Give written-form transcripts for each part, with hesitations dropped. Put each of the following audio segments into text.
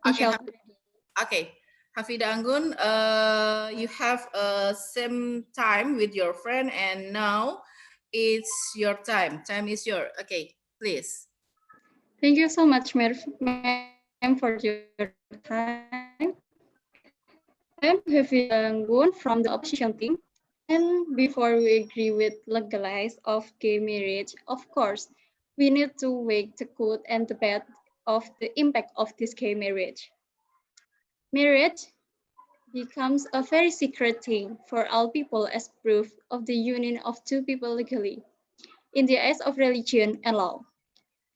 Okay, Inshallah. okay. Hafida Anggun, you have same time with your friend, and now it's your time. Time is your. Okay, please. Thank you so much, ma'am, for your time. I'm Hafida Anggun from the opposition team. And before we agree with legalize of gay marriage, of course, we need to weigh the good and the bad of the impact of this gay marriage. Marriage becomes a very secret thing for all people as proof of the union of two people legally in the eyes of religion and law.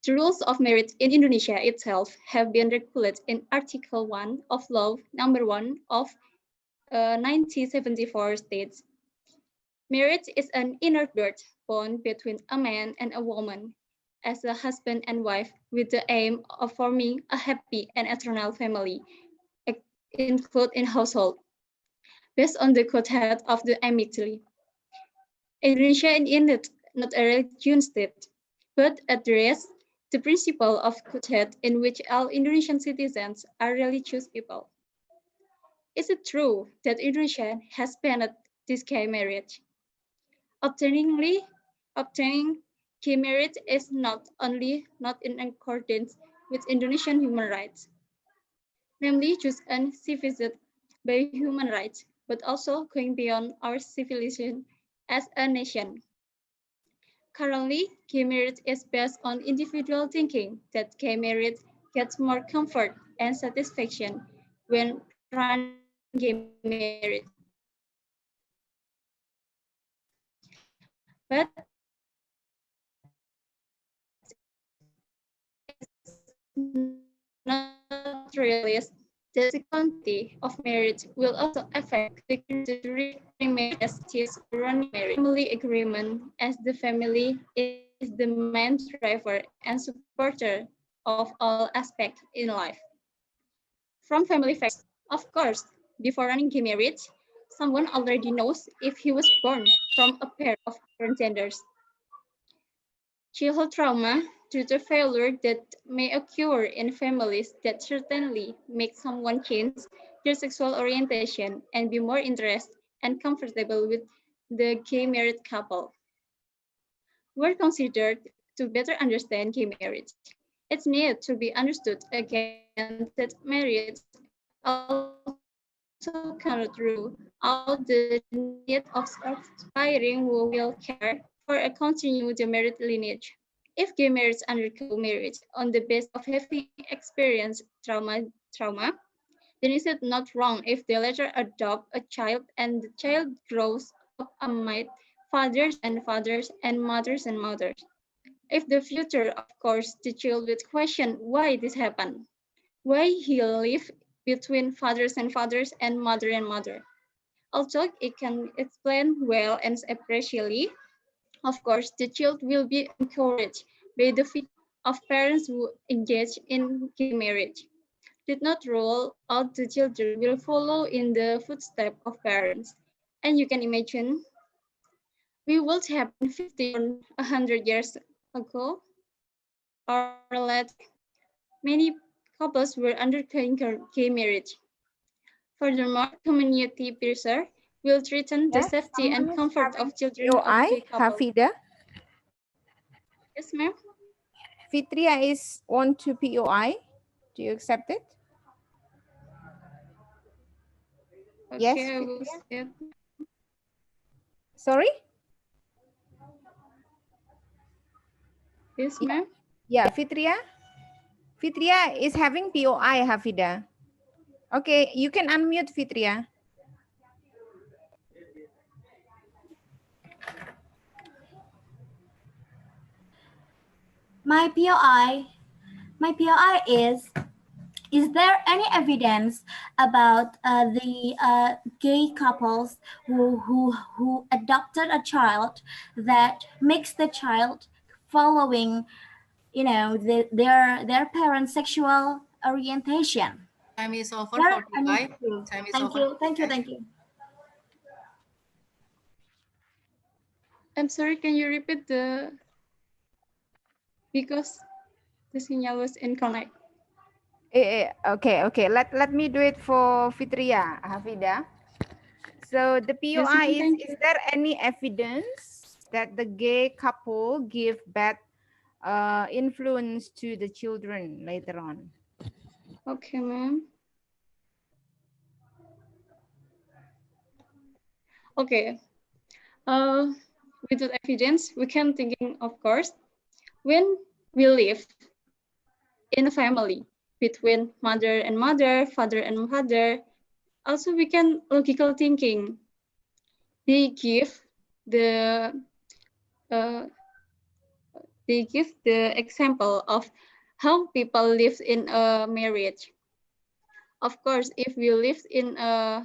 The rules of marriage in Indonesia itself have been regulated in Article 1 of Law Number 1 of 1974 states. Marriage is an inner birth bond between a man and a woman as a husband and wife with the aim of forming a happy and eternal family, included in household, based on the quoted of the amicably. Indonesia is not a religion state, but address the principle of quoted in which all Indonesian citizens are religious people. Is it true that Indonesia has banned this gay marriage? Obtaining gay marriage is not only not in accordance with Indonesian human rights, namely just and civilized by human rights, but also going beyond our civilization as a nation. Currently, gay marriage is based on individual thinking that gay marriage gets more comfort and satisfaction when running gay marriage. But not realistic. The quantity of marriage will also affect the registering marriage as running marriage. Family agreement as the family is the main driver and supporter of all aspects in life. From family facts, of course, before running gay marriage, someone already knows if he was born from a pair of different genders. Childhood trauma due to failure that may occur in families that certainly make someone change their sexual orientation and be more interested and comfortable with the gay married couple. Were considered to better understand gay marriage. It's needed to be understood again that marriage also cannot rule out the need of aspiring who will care for a continue the married lineage. If gay marriage undergo marriage on the basis of having experienced trauma, then is it not wrong if they later adopt a child and the child grows up amid fathers and fathers and mothers and mothers? If the future, of course, the child would question why this happened, why he lived between fathers and mother. Although it can explain well and appreciably, of course, the child will be encouraged by the feedback of parents who engage in gay marriage. Did not rule out the children will follow in the footsteps of parents. And you can imagine, we would happen 50 or 100 years ago or later, many couples were undergoing gay marriage. Furthermore, community pressure will threaten the Yes, safety someone and is comfort having of children of POI, gay couples. Hafida. Yes, ma'am. Fitria is on to POI. Do you accept it? Yes, Okay, I will Fitria. say it. Sorry? Yes, Yeah, ma'am. yeah, Fitria. Fitria is having POI, Hafida. Okay, you can unmute Fitria. My POI, my POI is there any evidence about the gay couples who adopted a child that makes the child following, their parents' sexual orientation? Time is over There for any POI. proof? Time is Thank over. you, thank you, Okay. thank you. I'm sorry, can you repeat because the signal was incorrect. Okay. Let me do it for Fitria, Hafida. So the Yes, POI ma'am. Thank is you. there any evidence that the gay couple give bad influence to the children later on? Okay, ma'am. Okay. Without evidence, we can thinking, of course, when we live in a family between mother and mother, father and father, also we can logical thinking. They give the uh, they give the example of how people live in a marriage. Of course, if we live in a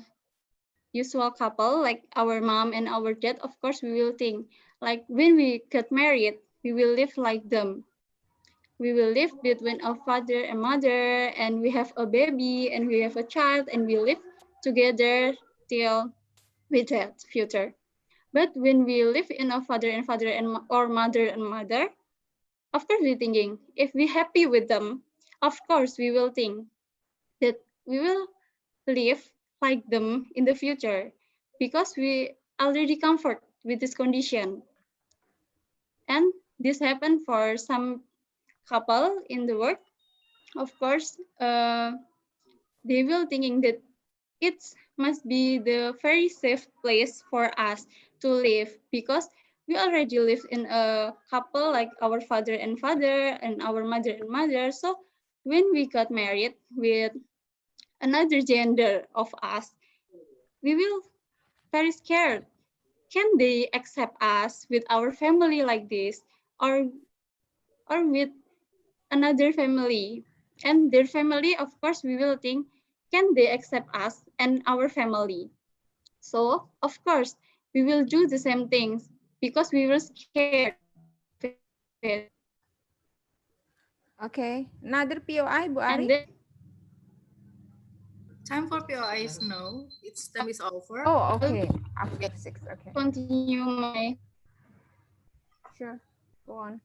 usual couple like our mom and our dad, of course we will think like when we get married, we will live like them. We will live between a father and mother, and we have a baby, and we have a child, and we live together till we death future. But when we live in a father and or mother and mother, of course we're thinking if we happy with them, of course we will think that we will live like them in the future because we already comfort with this condition. And this happened for some couple in the world. Of course, they will thinking that it must be the very safe place for us to live because we already live in a couple like our father and father and our mother and mother. So when we got married with another gender of us, we will very scared. Can they accept us with our family like this, or with another family? And their family, of course, we will think, can they accept us and our family? So, of course, we will do the same things because we were scared of it. Okay, another POI, Bu And Ari. then, Time for POI is no. Its time is over. Oh, I'll okay. After 6. Okay, continue my sure. Go on.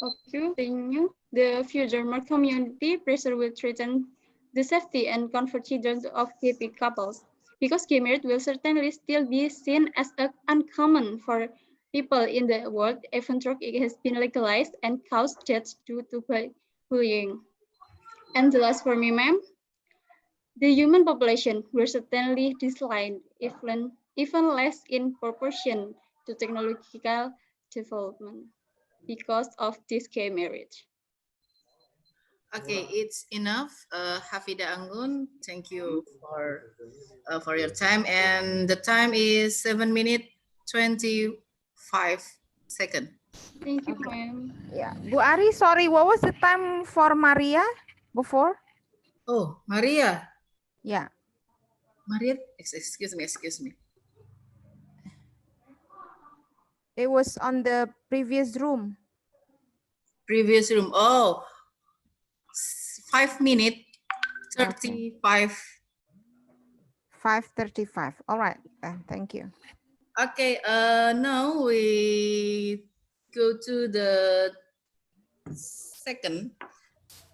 continue. The future more community pressure will threaten the safety and confidence of gay couples because gay marriage will certainly still be seen as uncommon for people in the world, even though it has been legalized and caused deaths due to bullying. And the last for me, ma'am, the human population will certainly decline, even less in proportion to technological development because of this gay marriage. Okay, it's enough. Hafida Anggun, thank you for your time. And the time is 7 minutes 25 seconds. Thank you, Okay. ma'am. Yeah, Bu Ari, sorry, what was the time for Maria before? Oh, Maria. Yeah, Maria, excuse me. it was on the previous room. Previous room. Oh, 5 minutes Okay, 35. 5:35. All right, thank you. Okay, now we go to second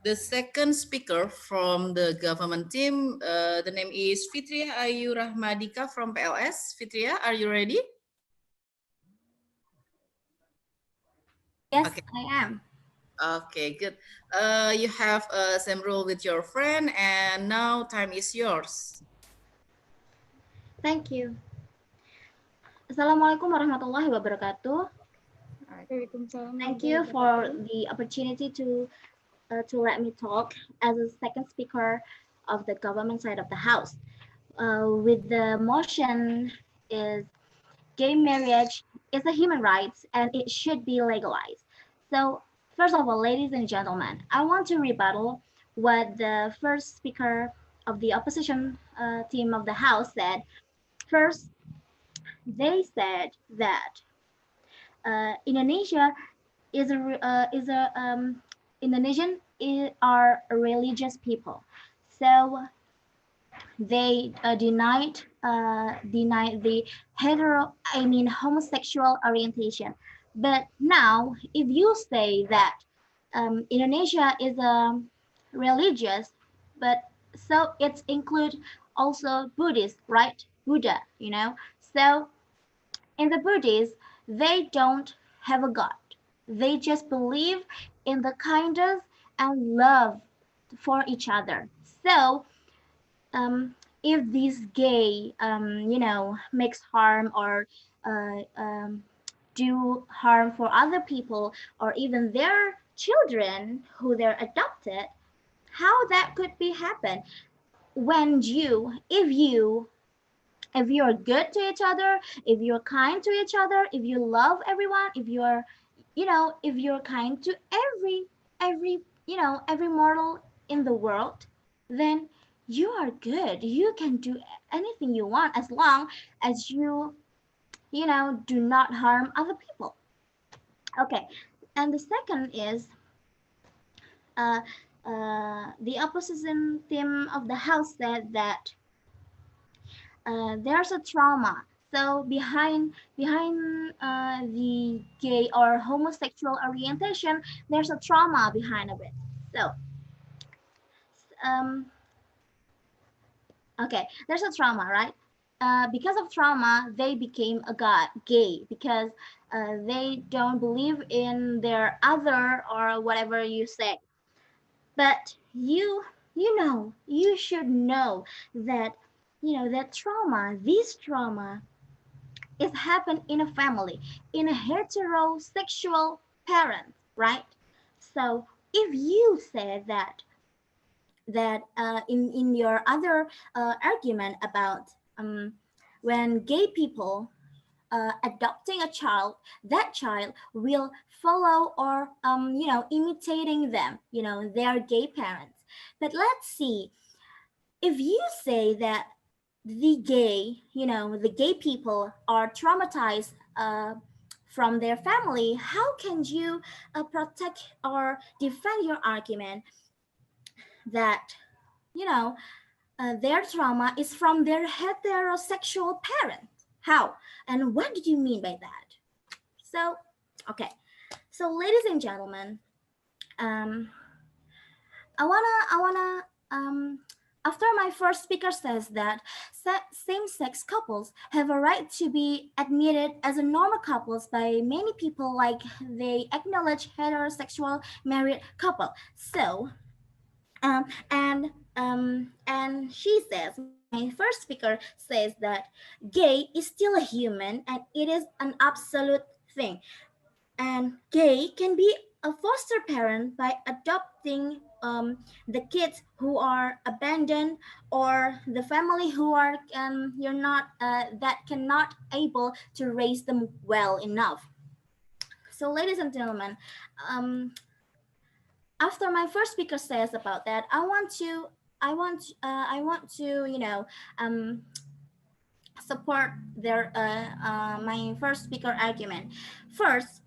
the second speaker from the government team. The name is Fitria Ayu Rahmadika from PLS. Fitria, are you ready? Yes, Okay. I am. Okay, good. You have same role with your friend, and now time is yours. Thank you. Assalamualaikum warahmatullahi wabarakatuh. Waalaikumsalam Thank you warahmatullahi for wabarakatuh. the opportunity to let me talk as a second speaker of the government side of the house. With the motion is gay marriage is a human right and it should be legalized. So first of all, ladies and gentlemen, I want to rebuttal what the first speaker of the opposition team of the house said. First, they said that Indonesia is a Indonesian are a religious people, so they denied the homosexual orientation. But now, if you say that Indonesia is a religious, but so it's include also Buddhist, right? Buddha, you know. So in the Buddhists, they don't have a God. They just believe in the kindness and love for each other. So if these gay, makes harm or do harm for other people or even their children who they're adopted, how that could be happen when if you're good to each other, if you're kind to each other, if you love everyone, if you're, if you're kind to every, every mortal in the world, then you are good. You can do anything you want as long as do not harm other people. Okay. And the second is uh, the opposition theme of the house said that there's a trauma. So behind the gay or homosexual orientation, there's a trauma behind of it. So um, okay, there's a trauma, right? Because of trauma, they became a god gay because they don't believe in their other or whatever you say. But you should know that that trauma, this trauma it happened in a family, in a heterosexual parent, right? So if you say that in your other argument about when gay people adopting a child, that child will follow or imitating them, their gay parents. But let's see, if you say that the gay people are traumatized from their family, how can you protect or defend your argument that, you know, their trauma is from their heterosexual parent? How? And what do you mean by that? So, okay. So, ladies and gentlemen, um, I wanna after my first speaker says that same-sex couples have a right to be admitted as a normal couples by many people, like they acknowledge heterosexual married couple. So um, and she says, my first speaker says that gay is still a human and it is an absolute thing, and gay can be a foster parent by adopting the kids who are abandoned or the family who are you're not that cannot able to raise them well enough. So ladies and gentlemen, um, after my first speaker says about that, I want to um, support their my first speaker argument. First,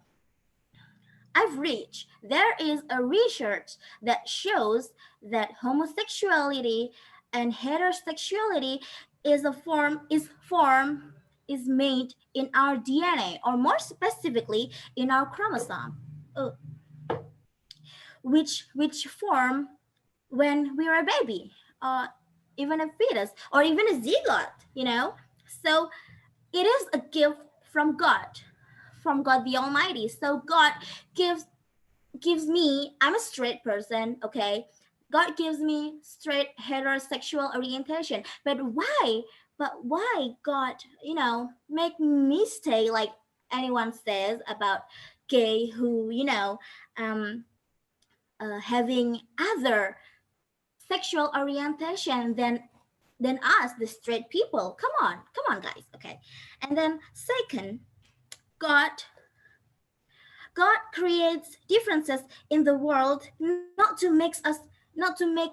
I've reached, there is a research that shows that homosexuality and heterosexuality is made in our DNA, or more specifically in our chromosome, uh, which form when we are a baby, even a fetus, or even a zygote. So it is a gift from God the Almighty. So God gives me, I'm a straight person, okay? God gives me straight heterosexual orientation. But why God, make me stay like anyone says about gay who, um having other sexual orientation than us, the straight people. Come on guys, okay? And then second, God God creates differences in the world not to make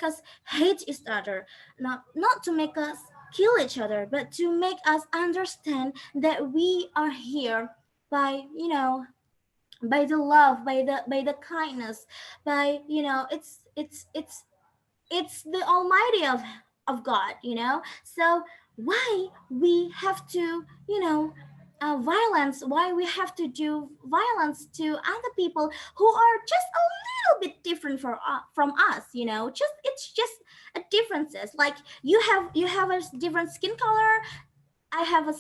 us hate each other, not to make us kill each other, but to make us understand that we are here by, by the love, by the kindness, by, it's the almighty of God. So why we have to, violence, why we have to do violence to other people who are just a little bit different from us, you know, just it's just a differences. Like you have a different skin color, I have a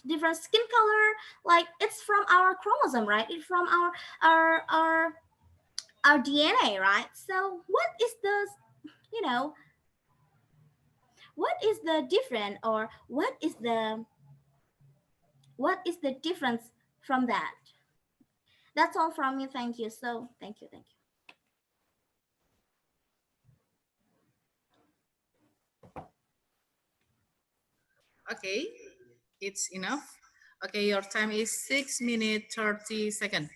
different skin color. Like it's from our chromosome, right? It's from our our our DNA, right? So what is the, you know, what is the different, or what is the difference from that? That's all from me. Thank you. So thank you. Thank you. Okay, it's enough. Okay, your time is 6 minutes 30 seconds.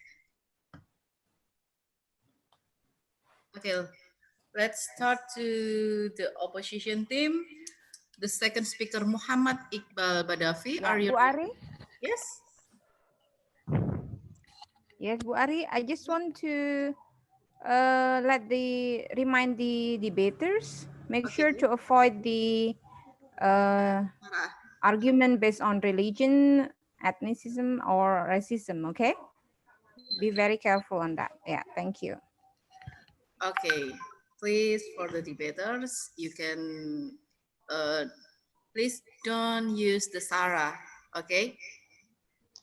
Okay, let's start to the opposition team. The second speaker, Muhammad Iqbal Badafi. Yeah, Are you Bu ready? Ari? Yes. Yes, Bu Ari. I just want to remind the debaters, make Okay. sure to avoid the argument based on religion, ethnicism, or racism. Okay, be very careful on that. Yeah, thank you. Okay, please, for the debaters, you can please don't use the Sarah. Okay.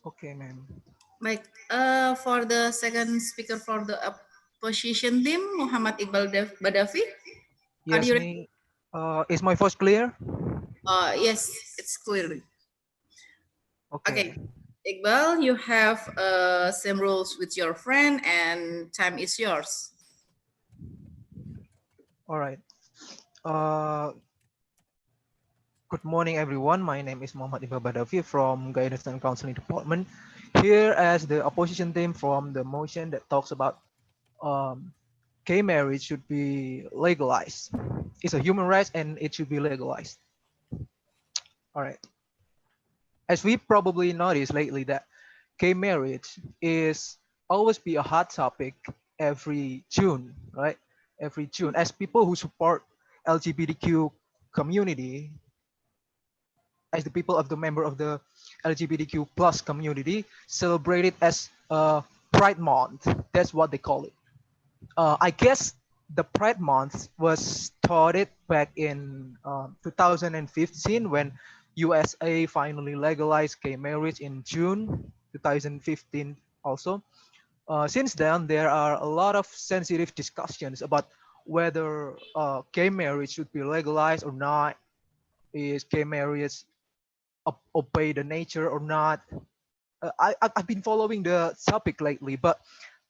Okay, ma'am. Baik, for the second speaker for the opposition team, Muhammad Iqbal Badafi. Are Yes, you ready? me. Is my voice clear? Yes, it's clearly. Okay. Okay, Iqbal, you have same rules with your friend, and time is yours. All right. Uh, Good morning, everyone. My name is Muhammad Iqbal Badafi from Guidance and Counseling Department. Here as the opposition team from the motion that talks about um, gay marriage should be legalized. It's a human right and it should be legalized. All right. As we probably noticed lately that gay marriage is always be a hot topic every June, right? Every June, as people who support LGBTQ community, as the people of the member of the LGBTQ plus community, celebrate it as Pride Month. That's what they call it. I guess the Pride Month was started back in 2015 when USA finally legalized gay marriage in June 2015 also. Since then, there are a lot of sensitive discussions about whether gay marriage should be legalized or not. Is gay marriage obey the nature or not? I've been following the topic lately, but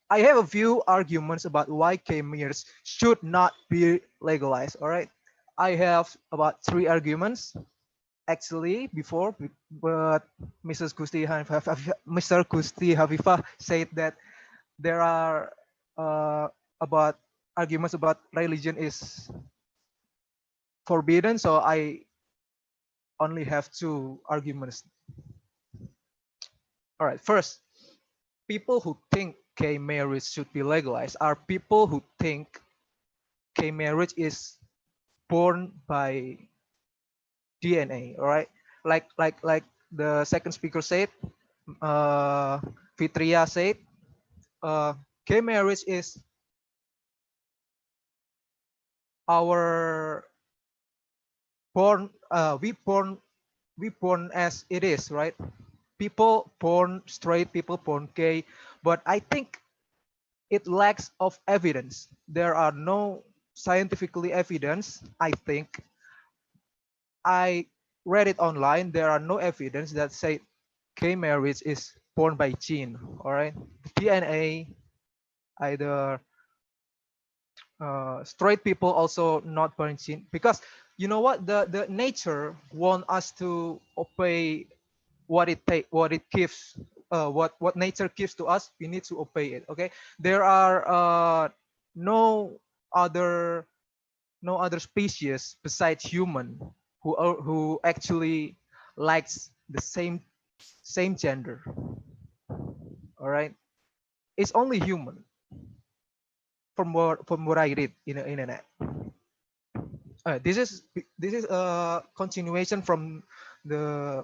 I have a few arguments about why gay marriage should not be legalized. All right, I have about 3 arguments actually before, but Mr. Gusti Hafifah said that there are about arguments about religion is forbidden, so I only have 2 arguments. All right, first, people who think gay marriage should be legalized are people who think gay marriage is born by DNA. All right, like the second speaker said, uh, Fitria said, uh, gay marriage is our born. We born as it is, right? People born straight, people born gay, but I think it lacks of evidence. There are no scientifically evidence. I think I read it online. There are no evidence that say gay marriage is born by gene. All right, DNA either straight people also not born gene because you know what the nature want us to obey what it gives what nature gives to us. We need to obey it. Okay, there are no other no other species besides human who actually likes the same gender. All right, it's only human from what I read in the internet. This is a continuation from the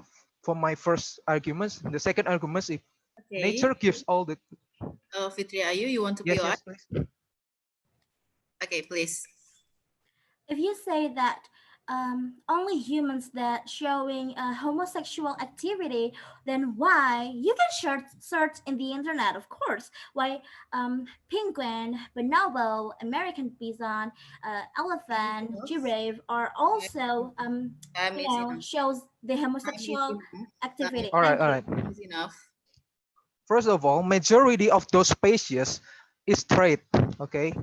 for my first arguments. The second argument is Okay. nature gives all the. Fitri Ayu, you want to Yes, POI? yes, please. Okay, please. If you say that only humans that showing homosexual activity, then why you can search in the internet, of course, why penguin, bonobo, American bison, Time is elephant, enough. giraffe are Time also time is enough. shows the Time is homosexual enough. activity. All right, Thank all you. right. Time is enough. First of all, majority of those species is straight. Okay,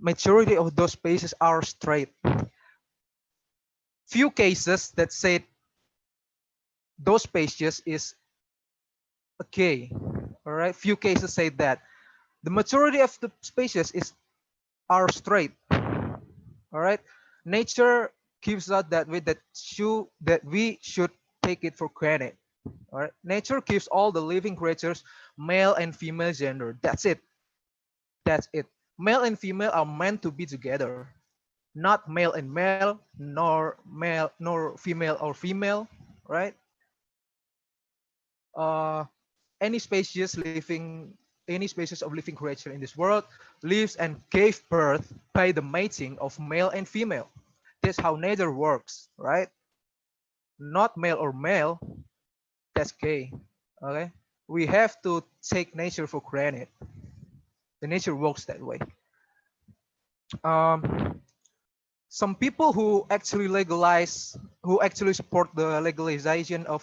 majority of those species are straight. Few cases that say those species is gay. All right, few cases say that. The majority of the species is are straight. All right, nature gives us that way that we should take it for granted. All right, nature gives all the living creatures male and female gender. That's it. That's it. Male and female are meant to be together, not male and male, nor female or female, right? Uh, any species living, any species of living creature in this world lives and gave birth by the mating of male and female. That's how nature works, right? Not male or male. That's gay. Okay. We have to take nature for granted. The nature works that way. Um, some people who actually support the legalization of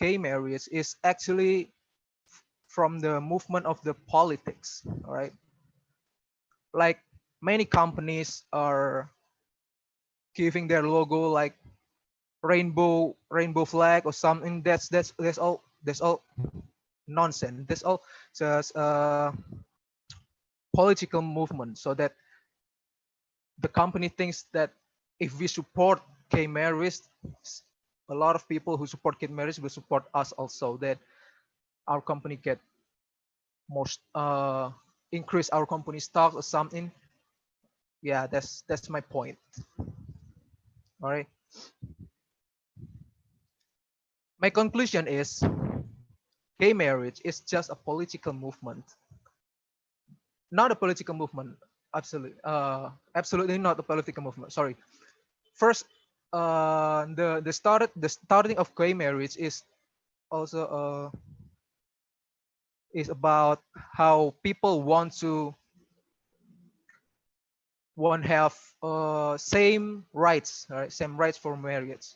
gay marriage is actually from the movement of the politics. All right, like many companies are giving their logo like rainbow flag or something. That's all nonsense. That's all just political movement, so that the company thinks that if we support gay marriage, a lot of people who support gay marriage will support us also. That our company get more increase our company stock or something. Yeah, that's my point. All right. My conclusion is gay marriage is just a political movement, not a political movement. Absolutely not a political movement. Sorry. First, the starting of gay marriage also is about how people want have same rights, right? Same rights for marriage.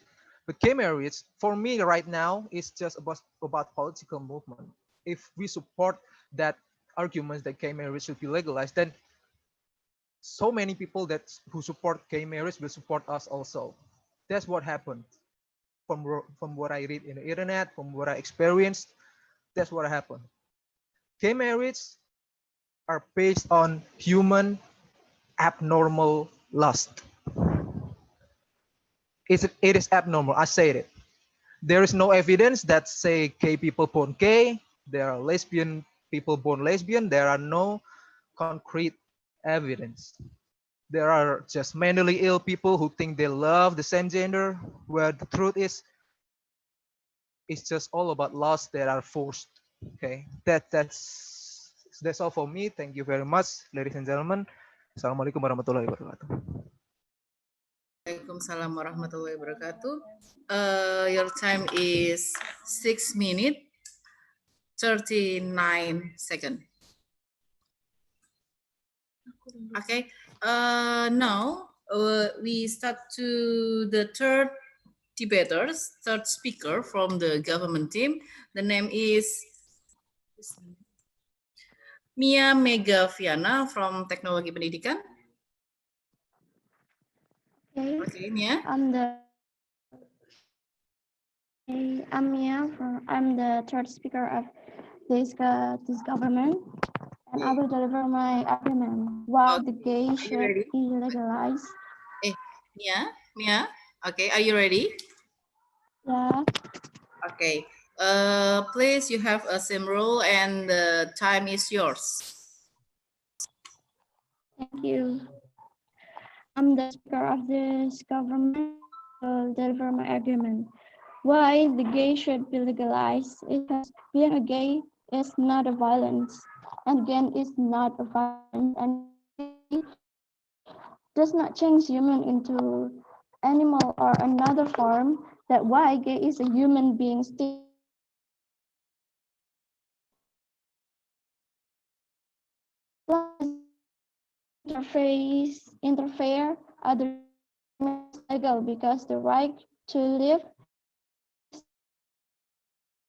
But gay marriage, for me right now, is just about political movement. If we support that arguments that gay marriage should be legalized, then so many people who support gay marriage will support us also. That's what happened from what I read in the internet, from what I experienced. That's what happened. Gay marriage are based on human abnormal lust. It is abnormal. I said it. There is no evidence that say gay people born gay. There are lesbian people born lesbian. There are no concrete evidence. There are just mentally ill people who think they love the same gender, where the truth is it's just all about lust that are forced. Okay, that's all for me. Thank you very much, ladies and gentlemen. Assalamualaikum warahmatullahi wabarakatuh. Waalaikumsalam warahmatullahi wabarakatuh. Your time is 6 minutes 39 seconds. Okay. Now we start to the third debaters, third speaker from the government team. The name is Mia Megaviana from Teknologi Pendidikan. Okay, Okay, Mia. I'm the third speaker of this government, and I will deliver my argument why the Okay, gay are you should ready? be legalized. Mia. Okay, are you ready? Yeah, Okay. Please, you have a same rule, and the time is yours. thank you. I'm the speaker of this government. I will deliver my argument Why the gay should be legalized is because being a gay is not a violence, and gay is not a violence, and gay does not change human into animal or another form. That why gay is a human being still interfere other legal because the right to live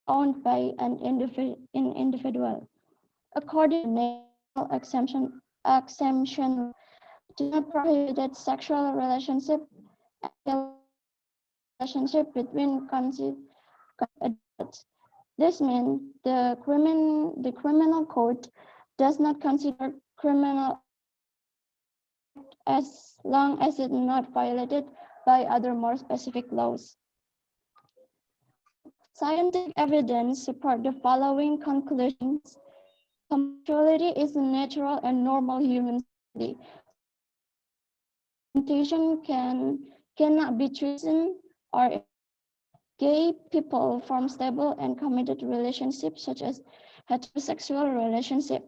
owned by an individual. According to national exemption do not prohibit sexual relationship and relationship between adults. This means the criminal code does not consider criminal as long as it is not violated by other more specific laws. Scientific evidence support the following conclusions. Homosexuality is a natural and normal human state. Orientation cannot be chosen or gay people form stable and committed relationships such as heterosexual relationship.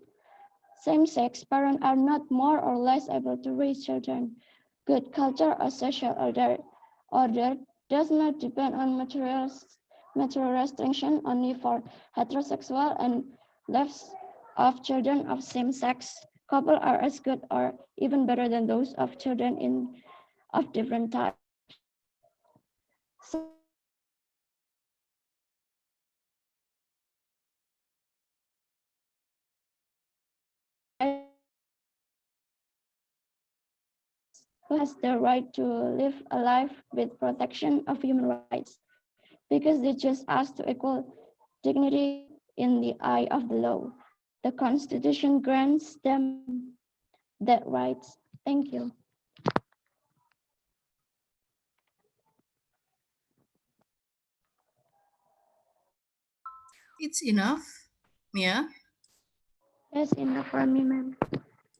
Same-sex parents are not more or less able to raise children. Good culture or social order does not depend on material restriction only for heterosexual and lives of children of same-sex couple are as good or even better than those of children of different types. Who has the right to live a life with protection of human rights because they just ask to equal dignity in the eye of the law. The Constitution grants them that rights. Thank you. It's enough. Yeah. That's enough for me, ma'am.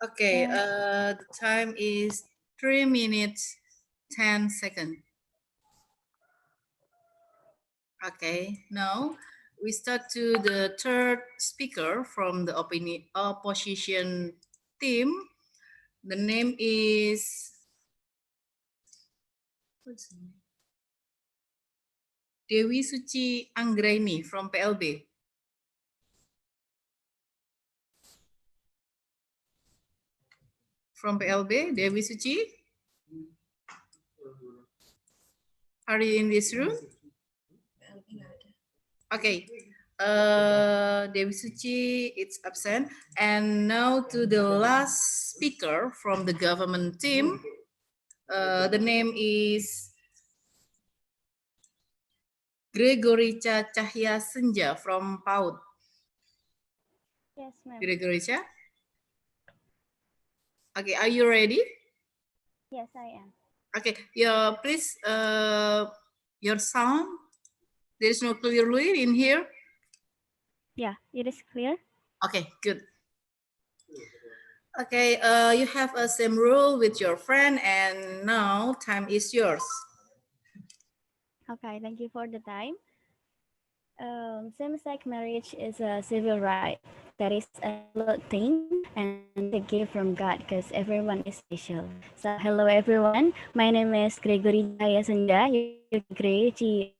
Okay. Yes. The time is 3 minutes 10 seconds. Okay. Now we start to the third speaker from the opposition team. The name is what's the name? Dewi Suci Anggraini from PLB. From PLB, Dewi Suci. Are you in this room? Okay. Dewi Suci, it's absent. And now to the last speaker from the government team. The name is Gregorica Cahya Senja from PAUD. Yes, ma'am. Gregorica? Okay, are you ready? Yes, I am. Okay, yeah, please, your sound. There is no clearly in here. Yeah, it is clear. Okay, good. Okay, you have a same rule with your friend, and now time is yours. Okay, thank you for the time. Same-sex marriage is a civil right. That is a good thing, and it's a gift from God because everyone is special. So, hello everyone. My name is Gregory Jaya Senja. You can Gre Ci.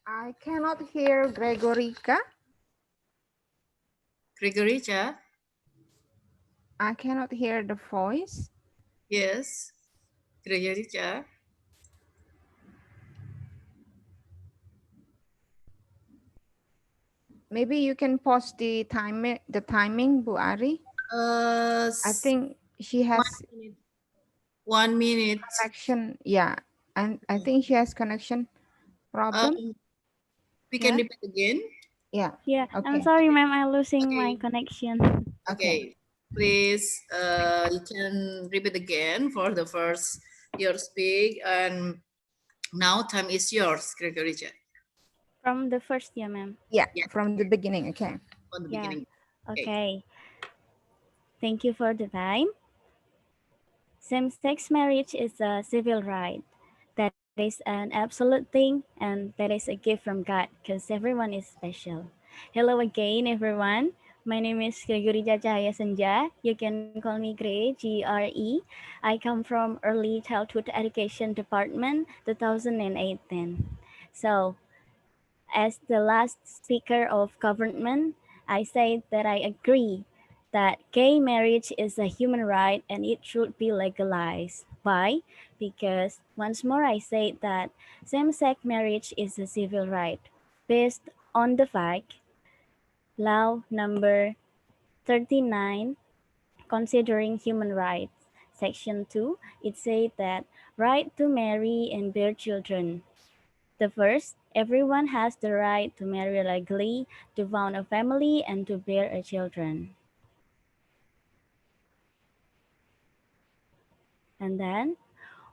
I cannot hear Gregorica. Gregorica? I cannot hear the voice. Yes. Gregorica? Maybe you can pause the timing, Bu Ari. I think she has 1 minute. connection. Yeah, and I think she has connection problem. We can Yeah. repeat again. Yeah. Yeah, I'm Okay. sorry, ma'am. I'm losing my Okay. connection. Okay. Okay. Please, you can repeat again for the first your speak, and now time is yours, Gregory. From the first, yeah, ma'am. Yeah, Yeah, from the beginning. Okay. on the Yeah. beginning. Okay. Okay. Thank you for the time. Same-sex marriage is a civil right. That is an absolute thing, and that is a gift from God, because everyone is special. Hello again, everyone. My name is Gregory Jajaya Senja. You can call me Gray, GRE. I come from Early Childhood Education Department, 2018. So, as the last speaker of government, I say that I agree that gay marriage is a human right and it should be legalized. Why? Because once more I say that same-sex marriage is a civil right based on the fact law number 39 considering human rights. Section 2, it says that right to marry and bear children. The first, everyone has the right to marry legally, to found a family, and to bear a children. And then,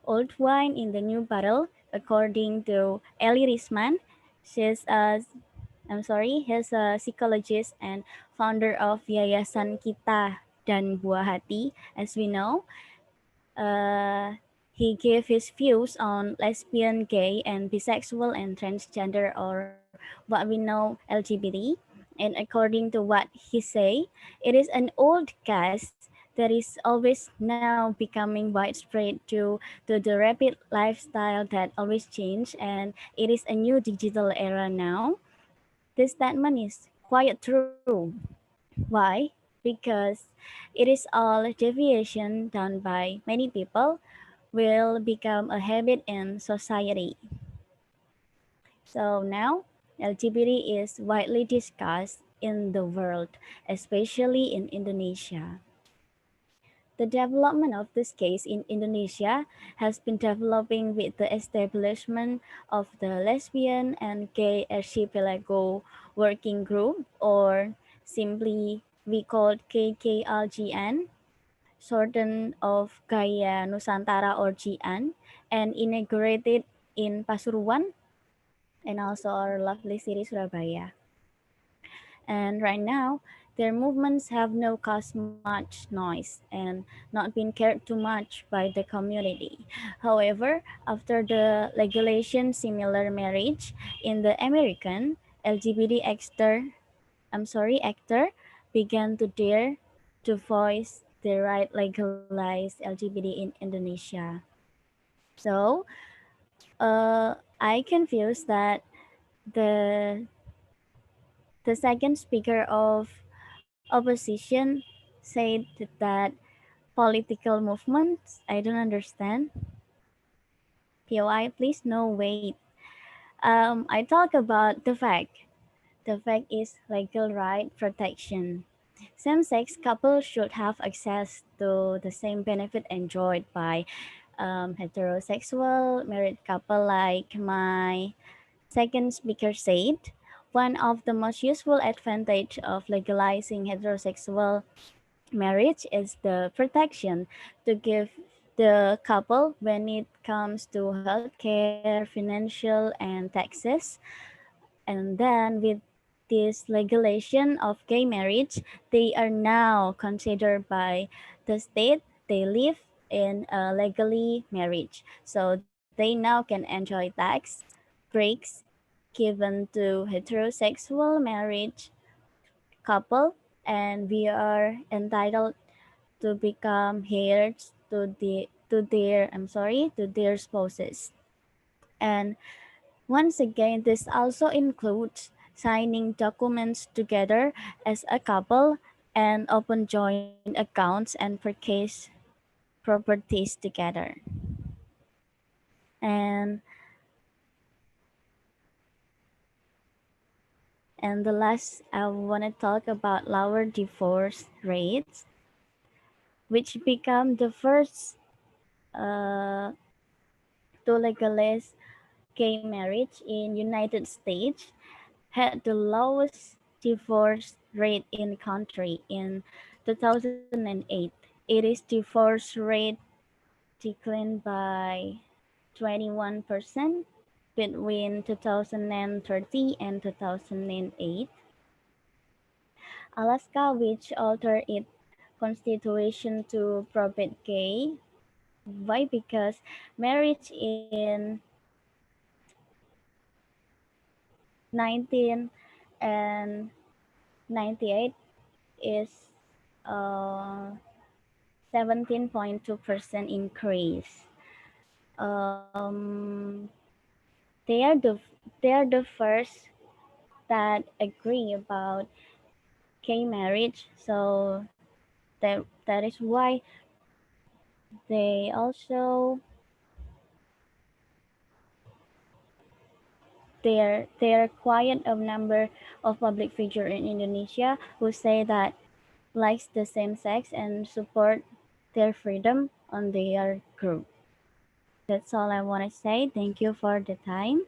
old wine in the new bottle, according to Eli Risman, he's a psychologist and founder of Yayasan Kita dan Buah Hati. As we know, Uh, he gave his views on lesbian, gay, and bisexual and transgender, or what we know LGBT. And according to what he say, it is an old cast that is always now becoming widespread to the rapid lifestyle that always change, and it is a new digital era now. This statement is quite true. Why? Because it is all deviation done by many people will become a habit in society. So now, LGBT is widely discussed in the world, especially in Indonesia. The development of this case in Indonesia has been developing with the establishment of the Lesbian and Gay Archipelago Working Group, or simply we called KKLGN, shortened of Gaya Nusantara or GN, and inaugurated in Pasuruan and also our lovely city Surabaya. And right now, their movements have no caused much noise and not been cared too much by the community. However, after the legalization similar marriage in the American, actor began to dare to voice the right legalized LGBT in Indonesia. So, I confused that the the second speaker of opposition said that political movements. I don't understand. POI, please. No, wait. I talk about the fact. The fact is legal right protection. Same-sex couples should have access to the same benefit enjoyed by heterosexual married couple, like my second speaker said. One of the most useful advantage of legalizing heterosexual marriage is the protection to give the couple when it comes to healthcare, financial, and taxes. And then with this legalization of gay marriage, they are now considered by the state they live in a legally marriage. So they now can enjoy tax breaks given to heterosexual marriage couple, and we are entitled to become heirs to their spouses. And once again, this also includes signing documents together as a couple and open joint accounts and purchase properties together. And the last, I want to talk about lower divorce rates, which become the first uh, to legalize gay marriage in United States, had the lowest divorce rate in country in 2008. It is divorce rate declined by 21% between 2013 and 2008. Alaska, which altered its constitution to prohibit gay. Why? Because marriage in 19 and 98 is uh, 17.2% increase. Um, they are the they are the first that agree about gay marriage. So that is why they also there are quite a number of public figures in Indonesia who say that likes the same sex and support their freedom on their group. That's all I want to say. Thank you for the time.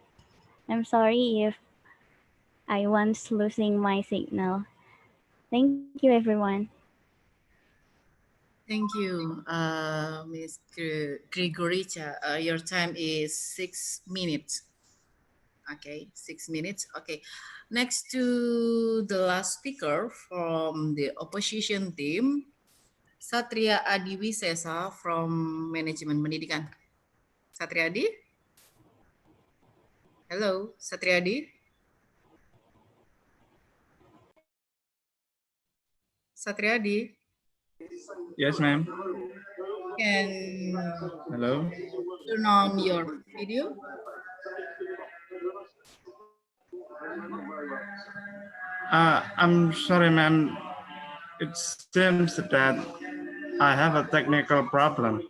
I'm sorry if I was losing my signal. Thank you, everyone. Thank you, Mr. Grigorica. Your time is 6 minutes. Okay, 6 minutes. Okay, next to the last speaker from the opposition team, Satria Adiwisesa from Manajemen Pendidikan. Satriadi? Hello, Satriadi? Satriadi? Yes, ma'am. Can Hello. turn on your video? I'm sorry, ma'am. It seems that I have a technical problem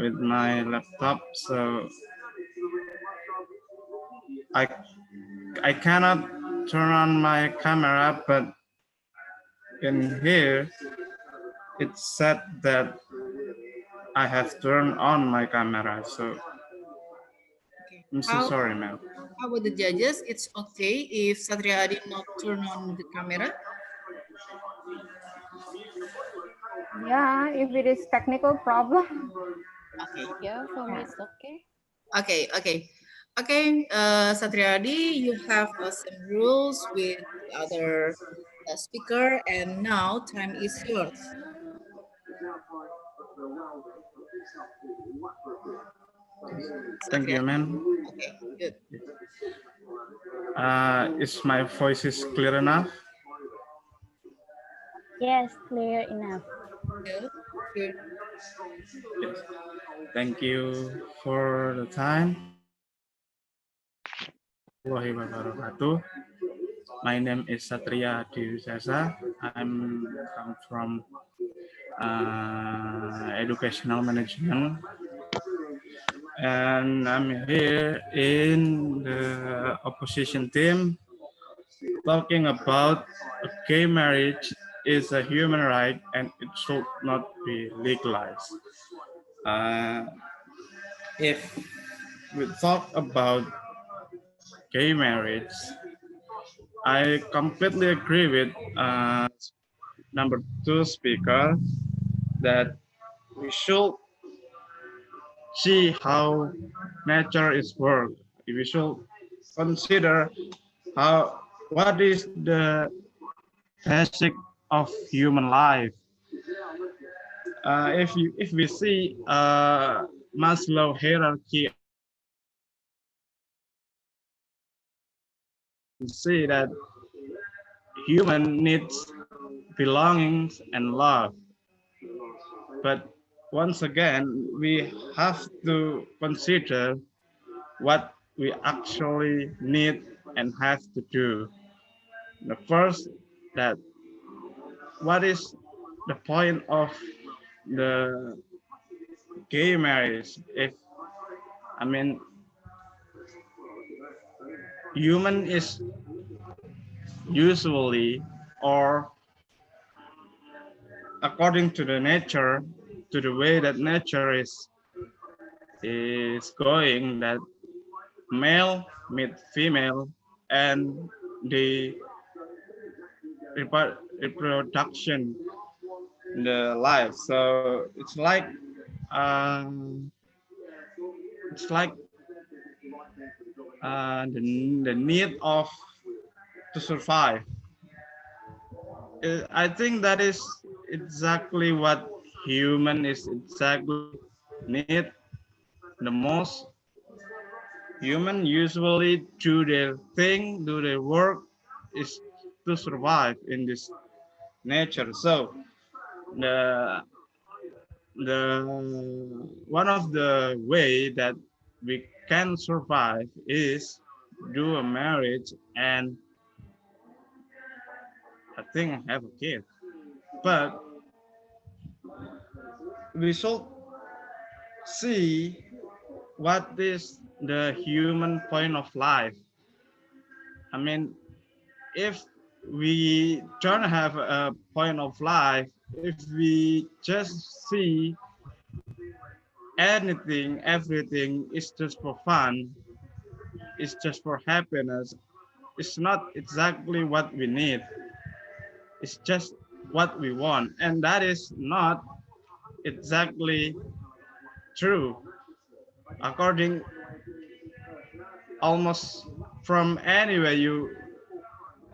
with my laptop, so I I cannot turn on my camera, but in here it said that I have turned on my camera, so Okay. I'm so sorry, ma'am. How about the judges? It's okay if Satria did not turn on the camera? Yeah, if it is technical problem. Okay. Yeah, for me Yeah. it's okay. Okay, okay. Okay, Satriadi, you have some rules with the other speaker, and now time is yours. Thank you, Satriadi. ma'am. Okay, good. Is my voice is clear enough? Yes, clear enough. Good. Good. Yes. Thank you for the time. Warahmatullahi wabarakatuh. My name is Satria Diwisesa. I'm come from educational management, and I'm here in the opposition team talking about gay marriage is a human right and it should not be legalized. Uh, if we talk about gay marriage, I completely agree with number two speaker that we should see how nature is work. We should consider how what is the basic of human life. If we see Maslow hierarchy of see that human needs belongings and love. But once again, we have to consider what we actually need and have to do. The first, that what is the point of the gay marriage? If I mean, human is usually or according to the nature, to the way that nature is going, that male meet female and they reproduction in the life. So um, it's like the need of to survive. I think that is exactly what human is exactly need the most. Human usually do their thing, do their work is to survive in this nature. So the the one of the way that we can survive is do a marriage and I think I have a kid. But we should see what is the human point of life. I mean, if we don't have a point of life, if we just see anything, everything is just for fun, it's just for happiness, it's not exactly what we need. It's just what we want. And that is not exactly true. According almost from anywhere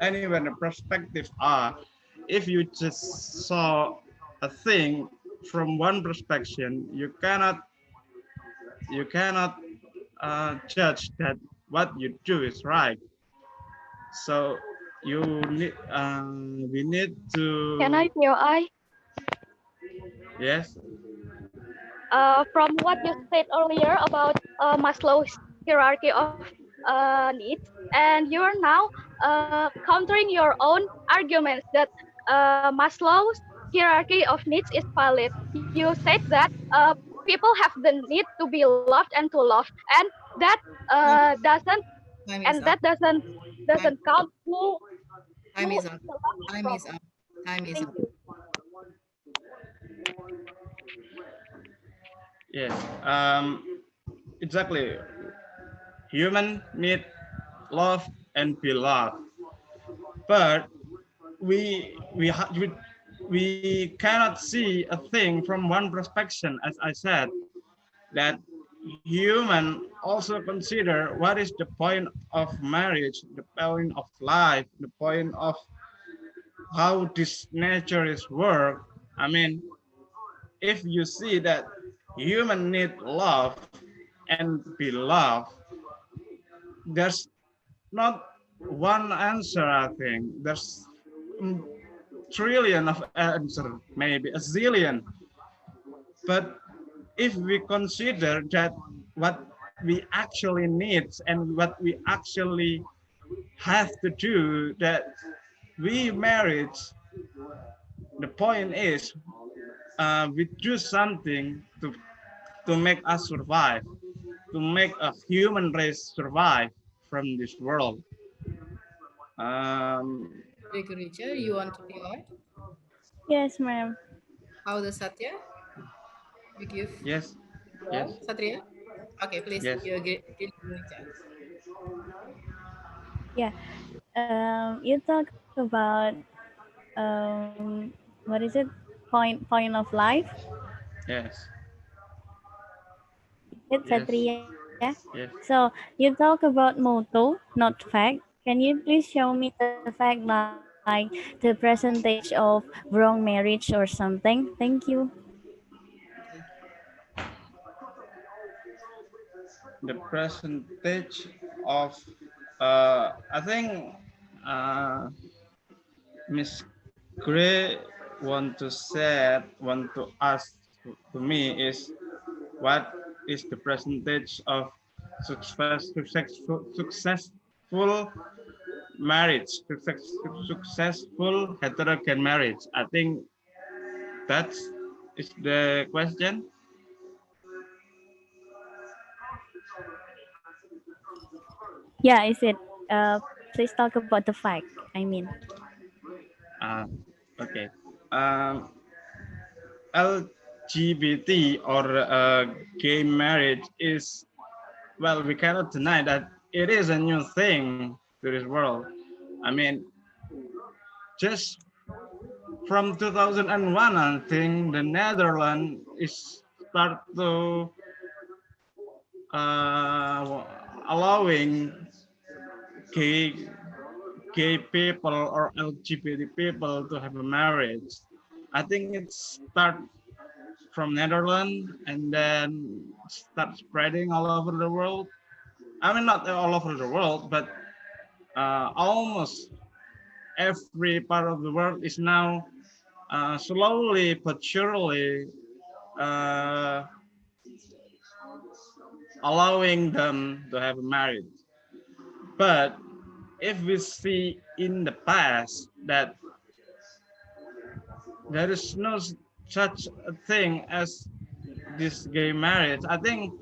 the perspective are, if you just saw a thing from one perspective, you cannot judge that what you do is right. So you need we need Can to I POI? yes. From what you said earlier about Maslow's hierarchy of needs, and you're now countering your own arguments that Maslow's hierarchy of needs is valid. You said that people have the need to be loved and to love, and that Time, doesn't time is and up. that doesn't Time, doesn't count who time is up. is the love Time from. is up. Time is Thank up. you. Yes, exactly. Human need love and be loved, but we cannot see a thing from one perspective. As I said, that human also consider what is the point of marriage, the point of life, the point of how this nature is work. I mean, if you see that human need love and be loved, there's not one answer. I think there's mm, trillion of answer, maybe a zillion. But if we consider that what we actually need and what we actually have to do, that we marriage, the point is we do something to make us survive, to make a human race survive from this world. Um, Richard, you want to be what? Yes, ma'am. How the Satya? You give yes, yes, well, Satria? Okay, please. yes. You agree, Richard. Yeah. You talk about what is it? Point of life. Yes, It's yes, Satria. yes. So you talk about motto, not fact. Can you please show me the fact like the percentage of wrong marriage or something? Thank you. Okay. The percentage of, I think, Miss Gray want to ask to me is what is the percentage of successful marriage, successful heterogen marriage. I think that's is the question. Yeah, is it? Please talk about the fact. I mean, Uh, okay. Um, LGBT or gay marriage is, well, we cannot deny that it is a new thing to this world. I mean, just from 2001, I think the Netherlands is start to allowing gay gay people or LGBT people to have a marriage. I think it start from Netherlands and then start spreading all over the world. I mean, not all over the world, but almost every part of the world is now slowly but surely uh, allowing them to have a marriage. But if we see in the past that there is no such a thing as this gay marriage, I think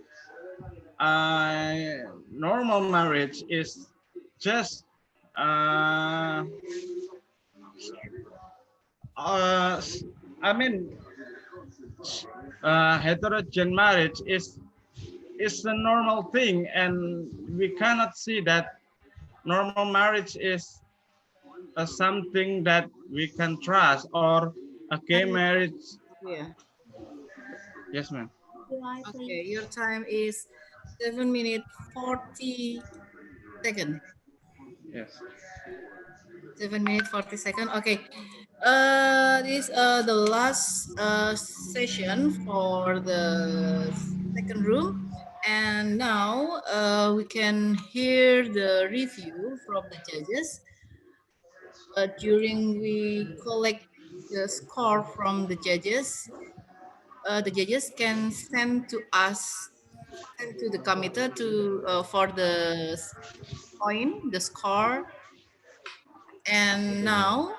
normal marriage is just uh, uh, I mean heterogen marriage is a normal thing, and we cannot see that normal marriage is something that we can trust, or a gay marriage. Yeah. Yes, ma'am. Okay, your time is 7 minutes 40 seconds. Yes. 7 minutes 40 seconds. Okay. This the last session for the second room, and now we can hear the review from the judges. During we collect the score from the judges can send to us, send to the committee to for the point, the score. And now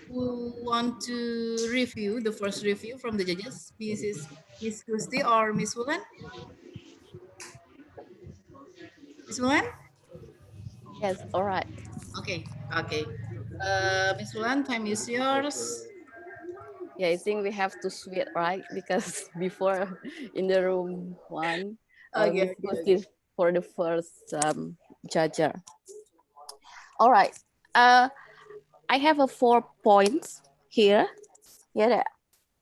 we want to review the first review from the judges. This is Miss Christy or Miss Wulan? Miss Wulan? Yes, all right. Okay, okay. Miss Wulan, time is yours. Yeah, I think we have to switch, right? Because before in the room one, Okay, Miss okay, okay. Gusti for the first judger. All right. Uh, I have a 4 points here. Yeah, that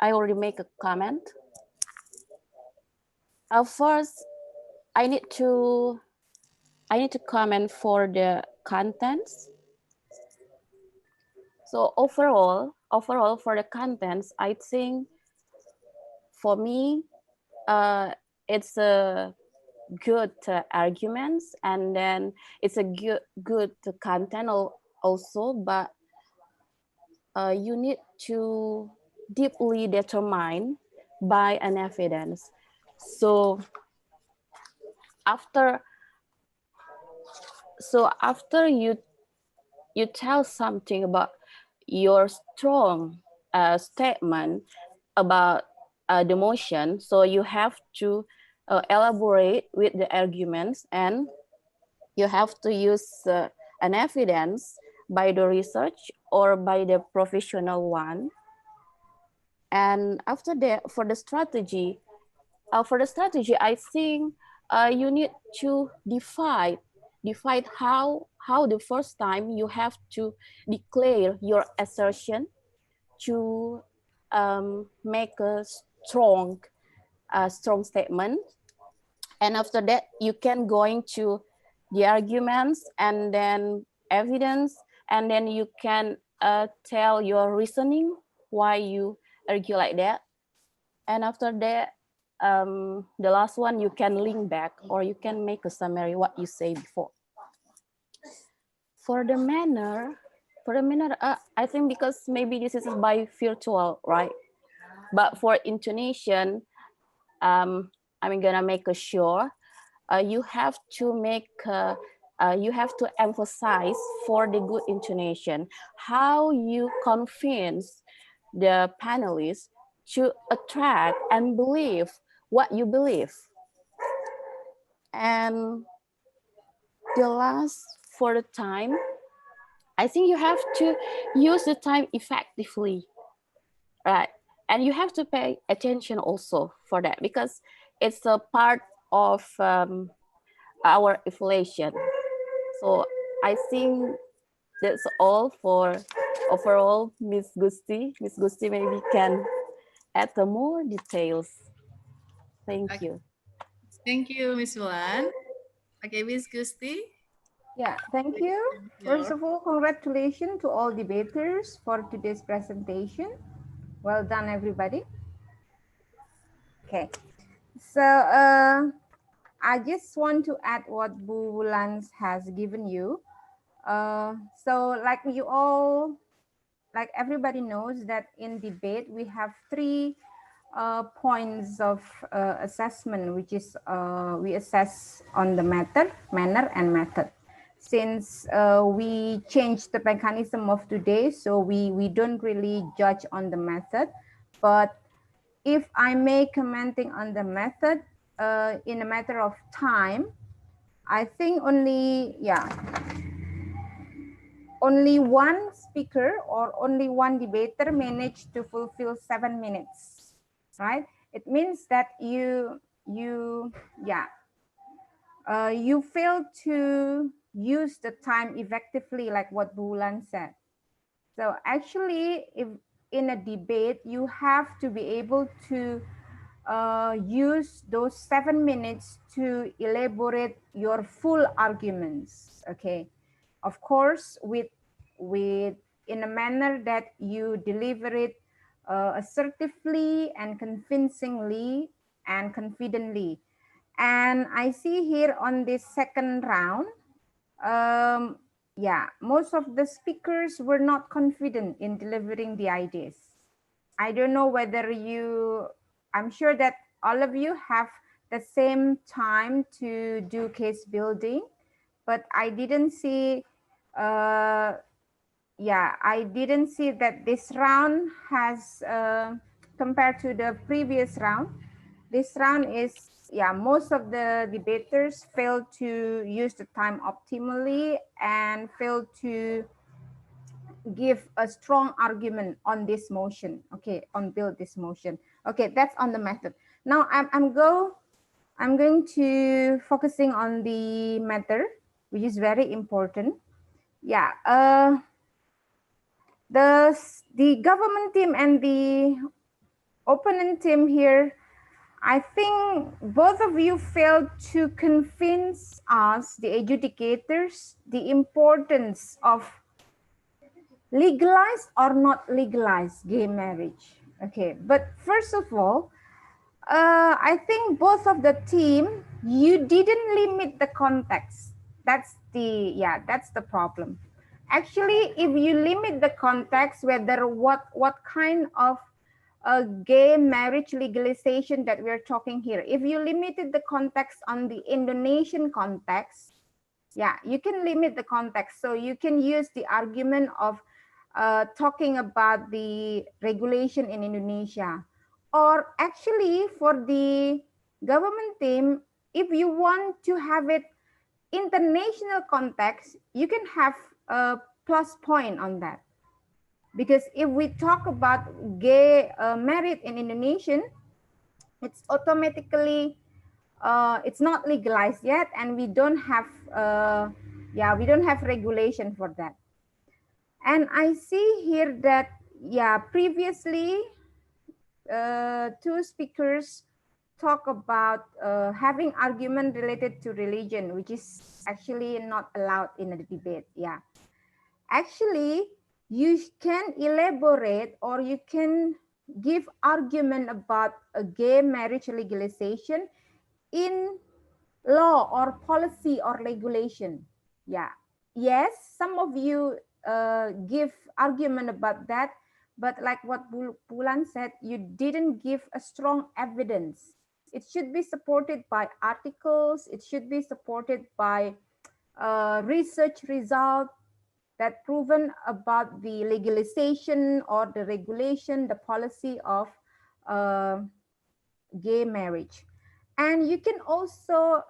I already make a comment. First, I need to comment for the contents. So overall for the contents, I think for me, it's a good arguments, and then it's a good content also, but you need to deeply determine by an evidence. So after you tell something about your strong statement about the motion, so you have to elaborate with the arguments, and you have to use an evidence by the research or by the professional one. And after that, for the strategy, I think you need to divide how the first time you have to declare your assertion to make a strong statement. And after that, you can go into the arguments and then evidence, and then you can tell your reasoning why you argue like that. And after that, the last one, you can link back, or you can make a summary what you say before. For the manner, I think because maybe this is by virtual, right? But for intonation, I'm gonna make a sure you have to emphasize for the good intonation how you convince the panelists to attract and believe what you believe. And the last, for the time, I think you have to use the time effectively, right? And you have to pay attention also for that, because it's a part of our evaluation. So I think that's all for overall, Miss Gusti maybe can add the more details. Thank Okay. you. Thank you, Miss Wulan. Okay, Miss Gusti. Yeah, thank you. First of all, congratulations to all debaters for today's presentation. Well done, everybody. Okay, so I just want to add what Bu Wulan has given you. So like you all, like everybody knows that in debate, we have three points of assessment, which is we assess on the method, manner, and method. Since we changed the mechanism of today, so we don't really judge on the method. But if I may commenting on the method in a matter of time, I think only one speaker or only one debater managed to fulfill 7 minutes, right? It means that you fail to use the time effectively, like what Bulan said. So actually, if in a debate, you have to be able to use those 7 minutes to elaborate your full arguments. Okay, of course, with in a manner that you deliver it assertively and convincingly and confidently. And I see here on this second round, most of the speakers were not confident in delivering the ideas. I don't know whether I'm sure that all of you have the same time to do case building, but I didn't see, I didn't see that this round has, compared to the previous round, this round is, most of the debaters failed to use the time optimally and failed to give a strong argument on this motion. Okay, on build this motion. Okay, that's on the method. Now I'm going to focusing on the matter, which is very important. Yeah, the government team and the opponent team here, I think both of you failed to convince us, the adjudicators, the importance of legalized or not legalized gay marriage. Okay, but first of all, I think both of the team, you didn't limit the context. That's the problem. Actually, if you limit the context, whether what kind of gay marriage legalization that we're talking here, if you limited the context on the Indonesian context, you can limit the context. So you can use the argument of talking about the regulation in Indonesia. Or actually for the government team, if you want to have it international context, you can have a plus point on that. Because if we talk about gay marriage in Indonesian, it's automatically, it's not legalized yet, and we don't have, regulation for that. And I see here that, previously, two speakers talk about having argument related to religion, which is actually not allowed in a debate. Actually, you can elaborate or you can give argument about a gay marriage legalization in law or policy or regulation. Yes, some of you give argument about that, but like what Bulan said, you didn't give a strong evidence. It should be supported by articles. It should be supported by research result that proven about the legalization or the regulation, the policy of gay marriage. And you can also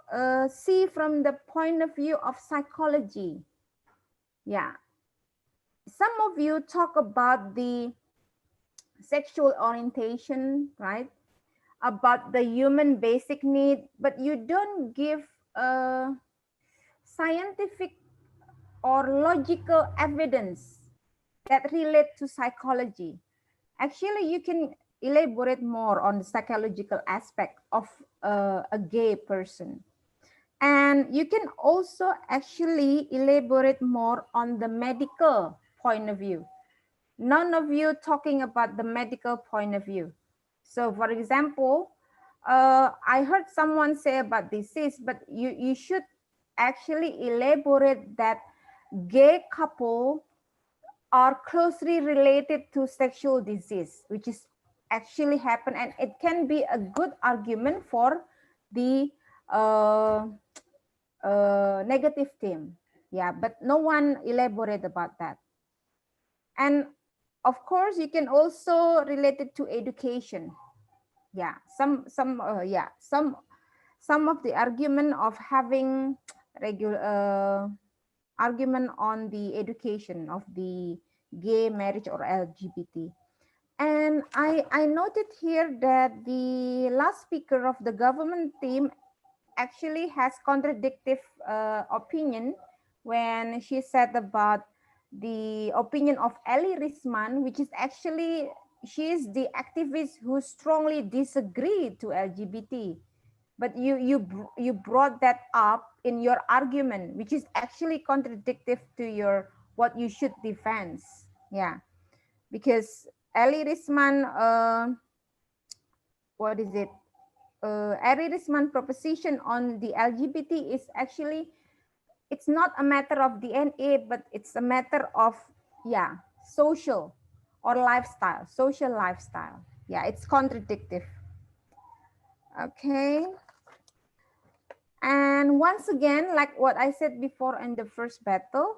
see from the point of view of psychology. Some of you talk about the sexual orientation, right? About the human basic need, but you don't give scientific or logical evidence that relate to psychology. Actually, you can elaborate more on the psychological aspect of a gay person. And you can also actually elaborate more on the medical point of view. None of you talking about the medical point of view. So for example, I heard someone say about disease, but you should actually elaborate that gay couple are closely related to sexual disease, which is actually happen, and it can be a good argument for the negative theme. Yeah, but no one elaborate about that. And of course, you can also relate it to education. Yeah, some of the argument of having regular argument on the education of the gay marriage or LGBT. And I noted here that the last speaker of the government team actually has contradictive opinion when she said about the opinion of Ellie Risman, which is actually she is the activist who strongly disagree to LGBT. But you brought that up in your argument, which is actually contradictive to your what you should defend. Yeah, because Ellie Risman, what is it? Risman proposition on the LGBT is actually it's not a matter of DNA, but it's a matter of social or lifestyle, social lifestyle. Yeah, it's contradictive. Okay. And once again, like what I said before in the first battle,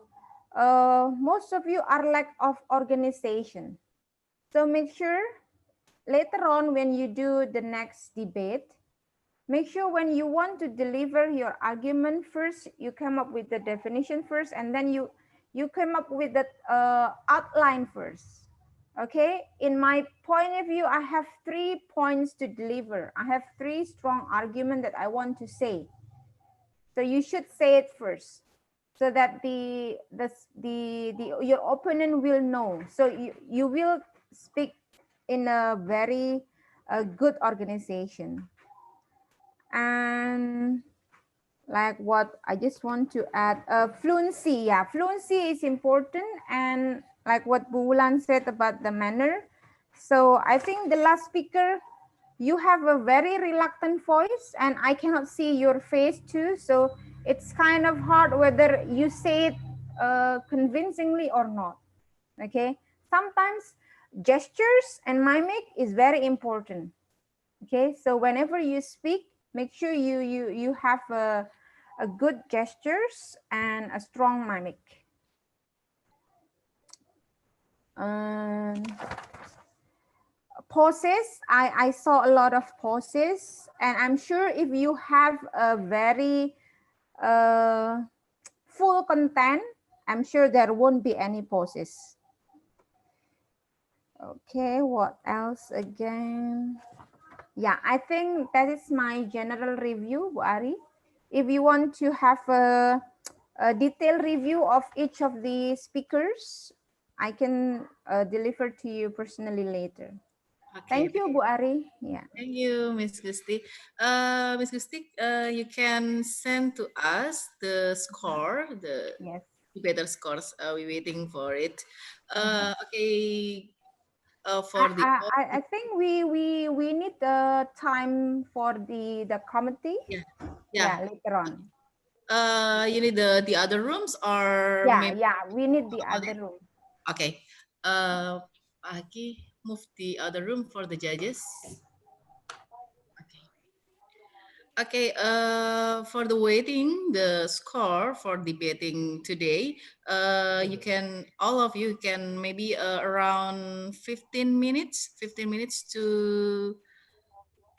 most of you are lack of organization. So make sure later on when you do the next debate, make sure when you want to deliver your argument first, you come up with the definition first, and then you come up with the outline first. Okay, in my point of view, I have 3 points to deliver. I have 3 strong arguments that I want to say. So you should say it first, so that your opponent will know. So you will speak in a very good organization. And like what I just want to add, fluency. Yeah, fluency is important, and like what Bu Wulan said about the manner. So I think the last speaker, you have a very reluctant voice, and I cannot see your face too. So it's kind of hard whether you say it convincingly or not. Okay, sometimes gestures and mimic is very important. Okay, so whenever you speak, make sure you have a good gestures and a strong mimic. Poses, I saw a lot of poses, and I'm sure if you have a very full content, I'm sure there won't be any poses. Okay, what else again? Yeah, I think that is my general review, Bu Ari. If you want to have a detailed review of each of the speakers, I can deliver to you personally later. Okay. Thank you, Bu Ari. Yeah. Thank you, Miss Gusti. Miss Gusti, you can send to us the score, the Yes. debater scores. We're waiting for it. Okay. For the I think we need the time for the committee. yeah. Later on. You need the other rooms or maybe we need the about other it? room. Okay. Aki, move the other room for the judges. Okay, for the waiting, the score for debating today, all of you can maybe around 15 minutes to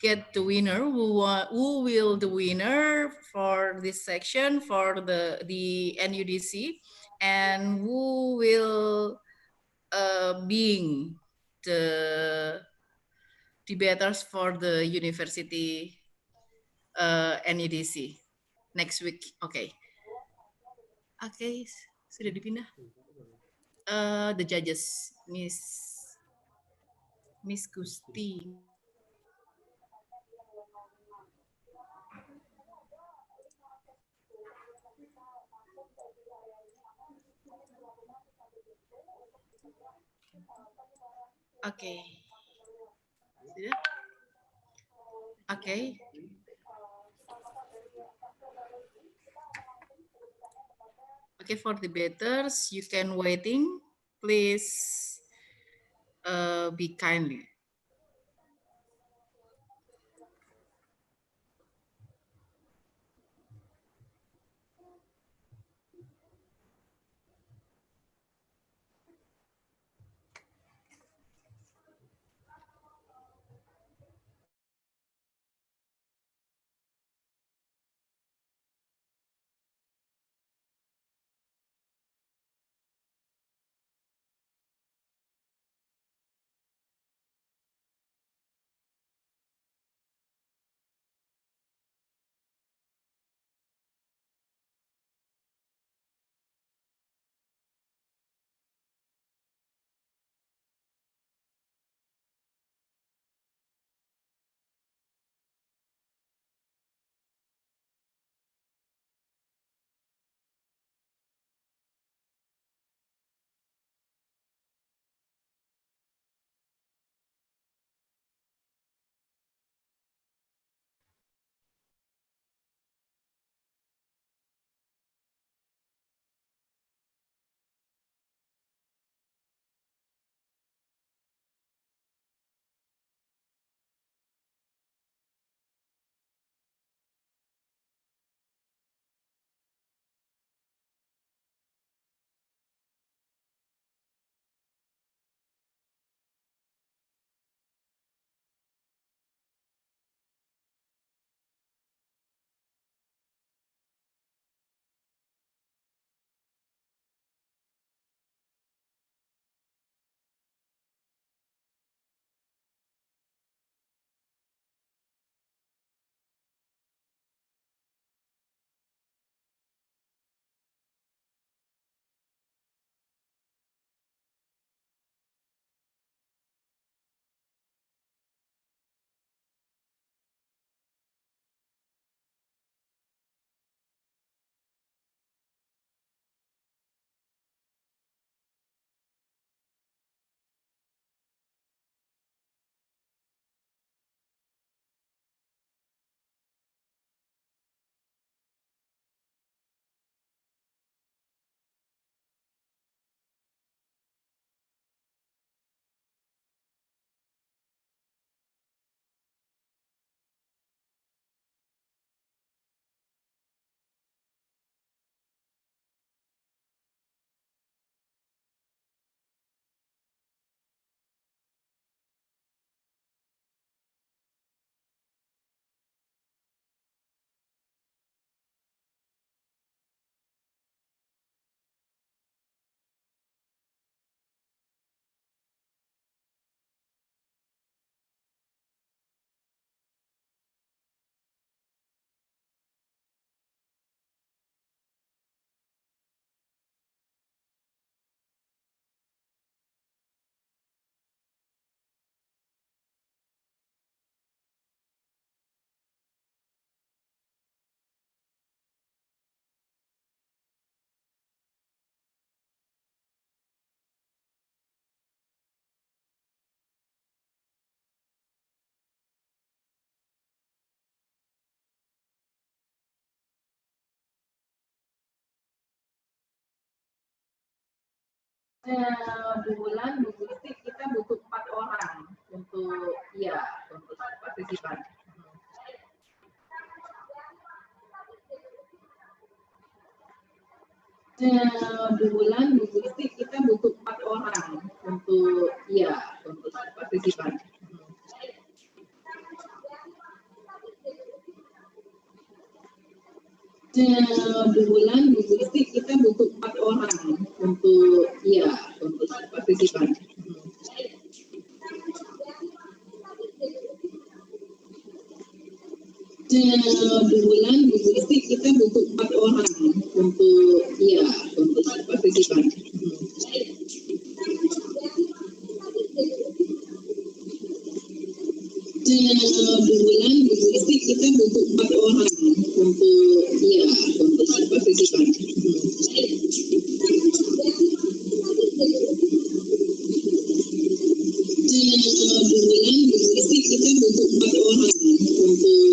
get the winner, who will the winner for this section for the NUDC, and who will being the debaters for the university NUDC next week. Okay. Oke, sudah dipindah. the judges, Miss Gusti. Okay. Okay. Okay, for debaters, you can waiting. Please be kindly. Bulan Bu Gusti kita butuh 4 orang untuk untuk partisipan. Bulan Bu Gusti kita butuh 4 orang untuk untuk partisipan. Bulan Bu Gusti kita butuh 4 orang untuk untuk partisipan. Bulan Bu Gusti kita butuh 4 orang untuk untuk partisipan. bulan berarti kita butuh 4 orang untuk partisipan. Bulan berarti kita butuh 4 orang untuk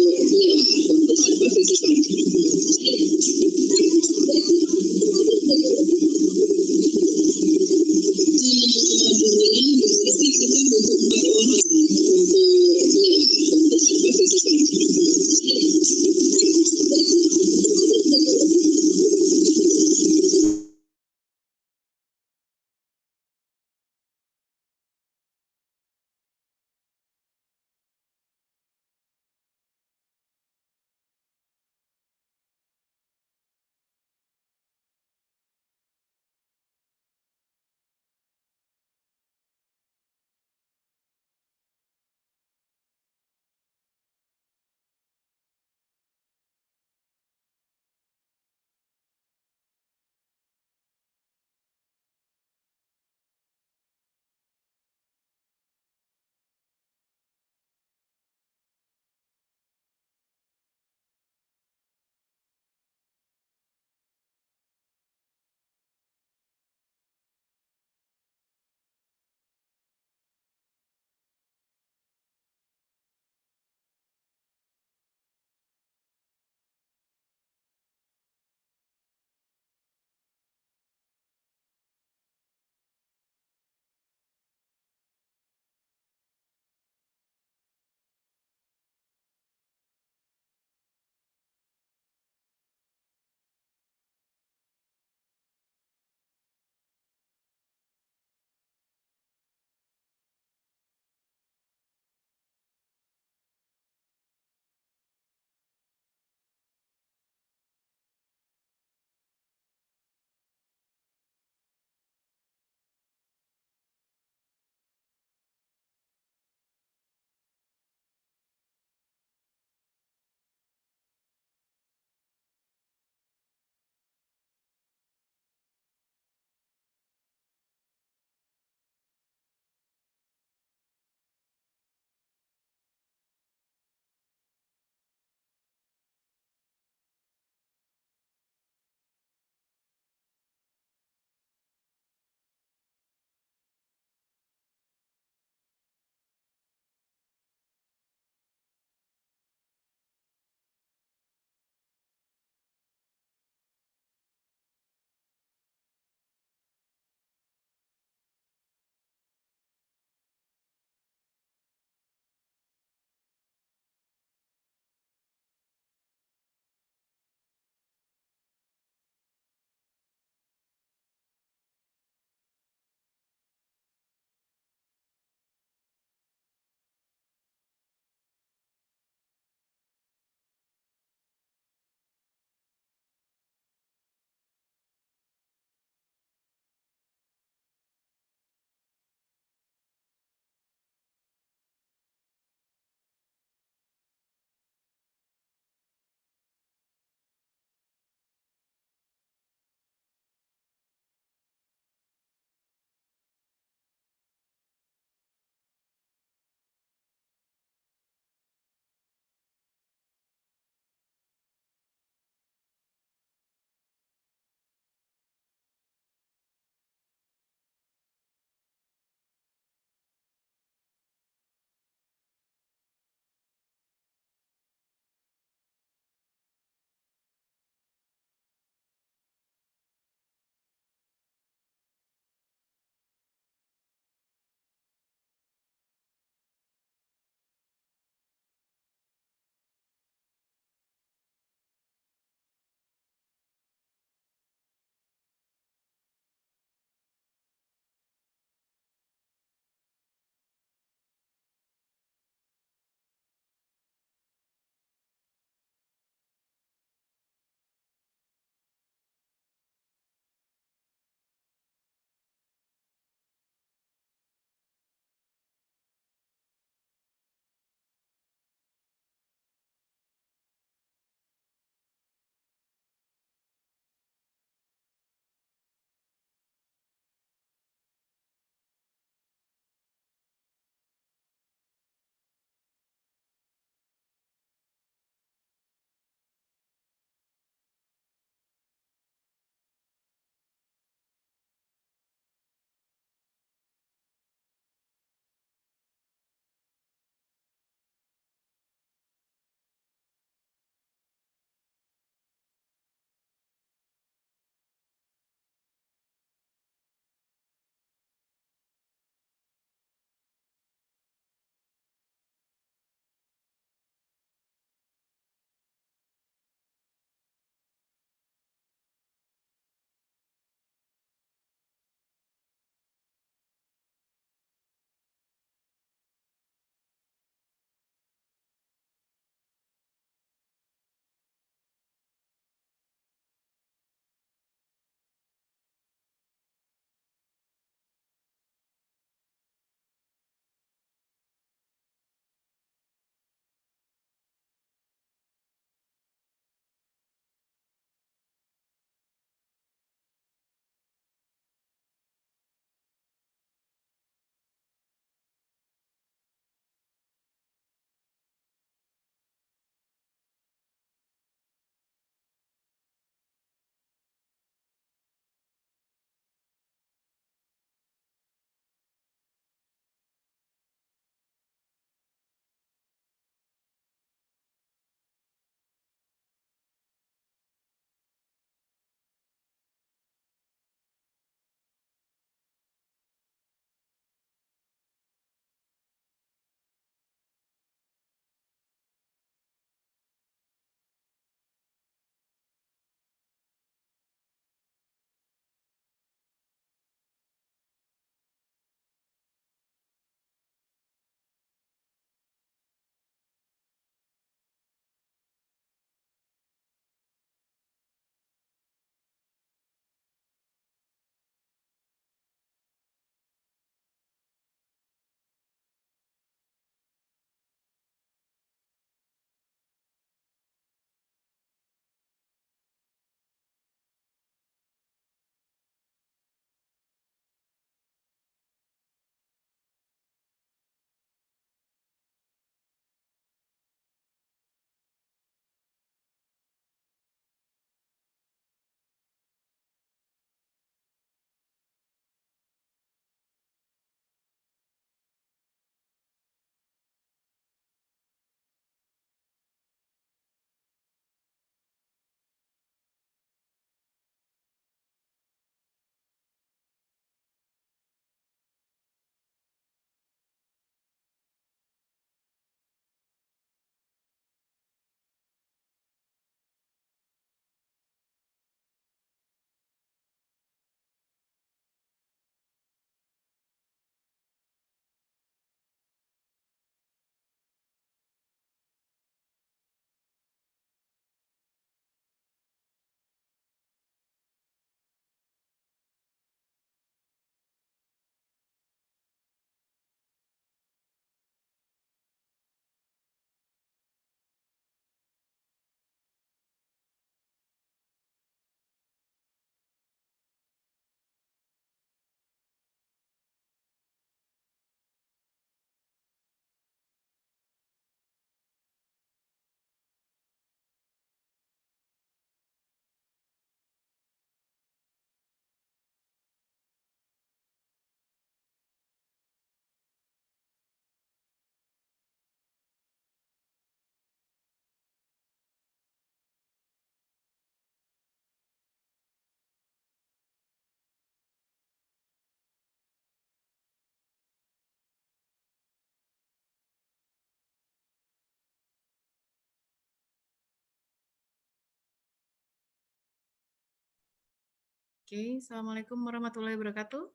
Okay, Assalamualaikum warahmatullahi wabarakatuh.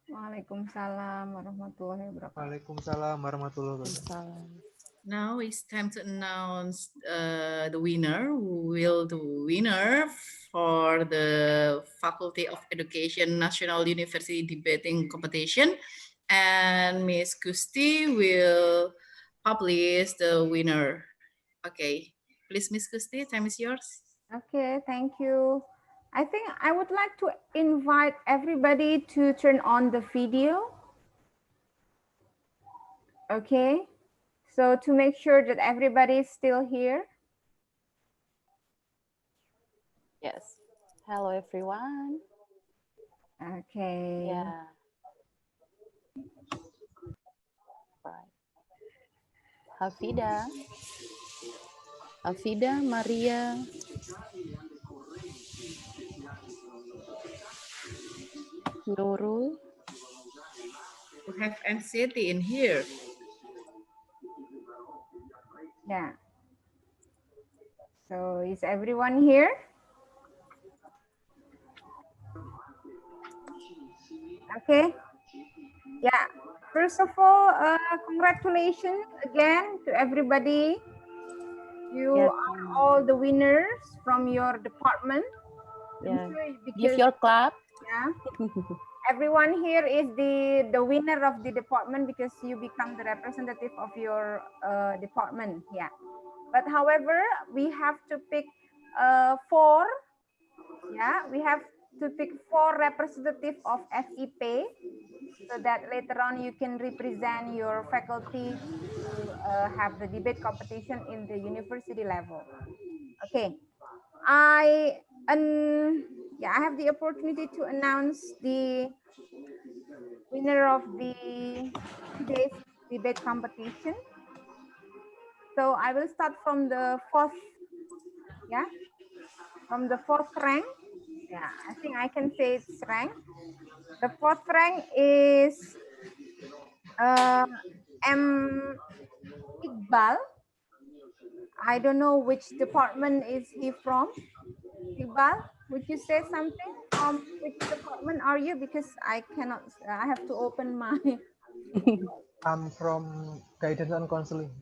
Waalaikumsalam warahmatullahi wabarakatuh. Waalaikumsalam warahmatullahi wabarakatuh. Now it's time to announce the winner. Who will the winner for the Faculty of Education National University Debating Competition, and Miss Gusti will publish the winner. Okay, please, Miss Gusti, time is yours. Okay, thank you. I think I would like to invite everybody to turn on the video. Okay, so to make sure that everybody is still here. Yes. Hello, everyone. Okay. Yeah. Right. Hafida, Maria. Nurul. We have NCT in here. Yeah. So is everyone here? Okay. Yeah. First of all, congratulations again to everybody. You Yes. are all the winners from your department. Yeah. Because, Give your clap. Yeah. Everyone here is the winner of the department because you become the representative of your department. Yeah. But however, we have to pick four. Yeah, we have to pick four representative of FIP so that later on you can represent your faculty to have the debate competition in the university level. Okay, I have the opportunity to announce the winner of the today's debate competition. So I will start from the fourth, from the fourth rank. Yeah, I think I can say it's rank. The fourth rank is M. Iqbal. I don't know which department is he from. Iqbal, would you say something? From which department are you? Because I cannot, I have to open my. I'm from Guidance and Counseling.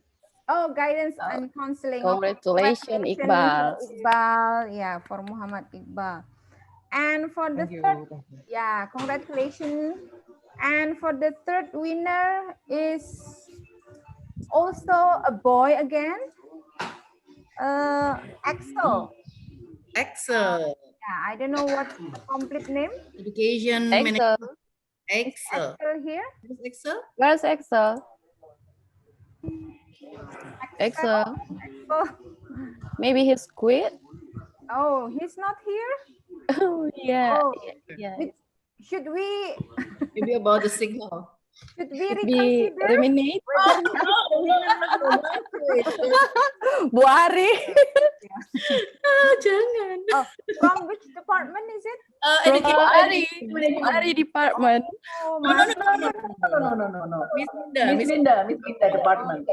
Oh, guidance and counseling. Congratulations, Okay. Iqbal. Iqbal, yeah, for Muhammad Iqbal. And for the third, yeah, congratulations. And for the third winner is also a boy again, Axel. Axel. Yeah, I don't know what's the complete name. Education Excel. Management. Is Axel. Axel here? Is Axel? Where's Excel? Excel. Axel. Maybe he's quit. Oh, he's not here? Oh, yeah. Oh, Yeah. should we Maybe about the signal. should we Be reconsider eliminate. whether he is the winner or not? Bu Ari. Jangan. Oh, from which department is it? Bu Ari department. Oh, No, Miss Miss Linda department.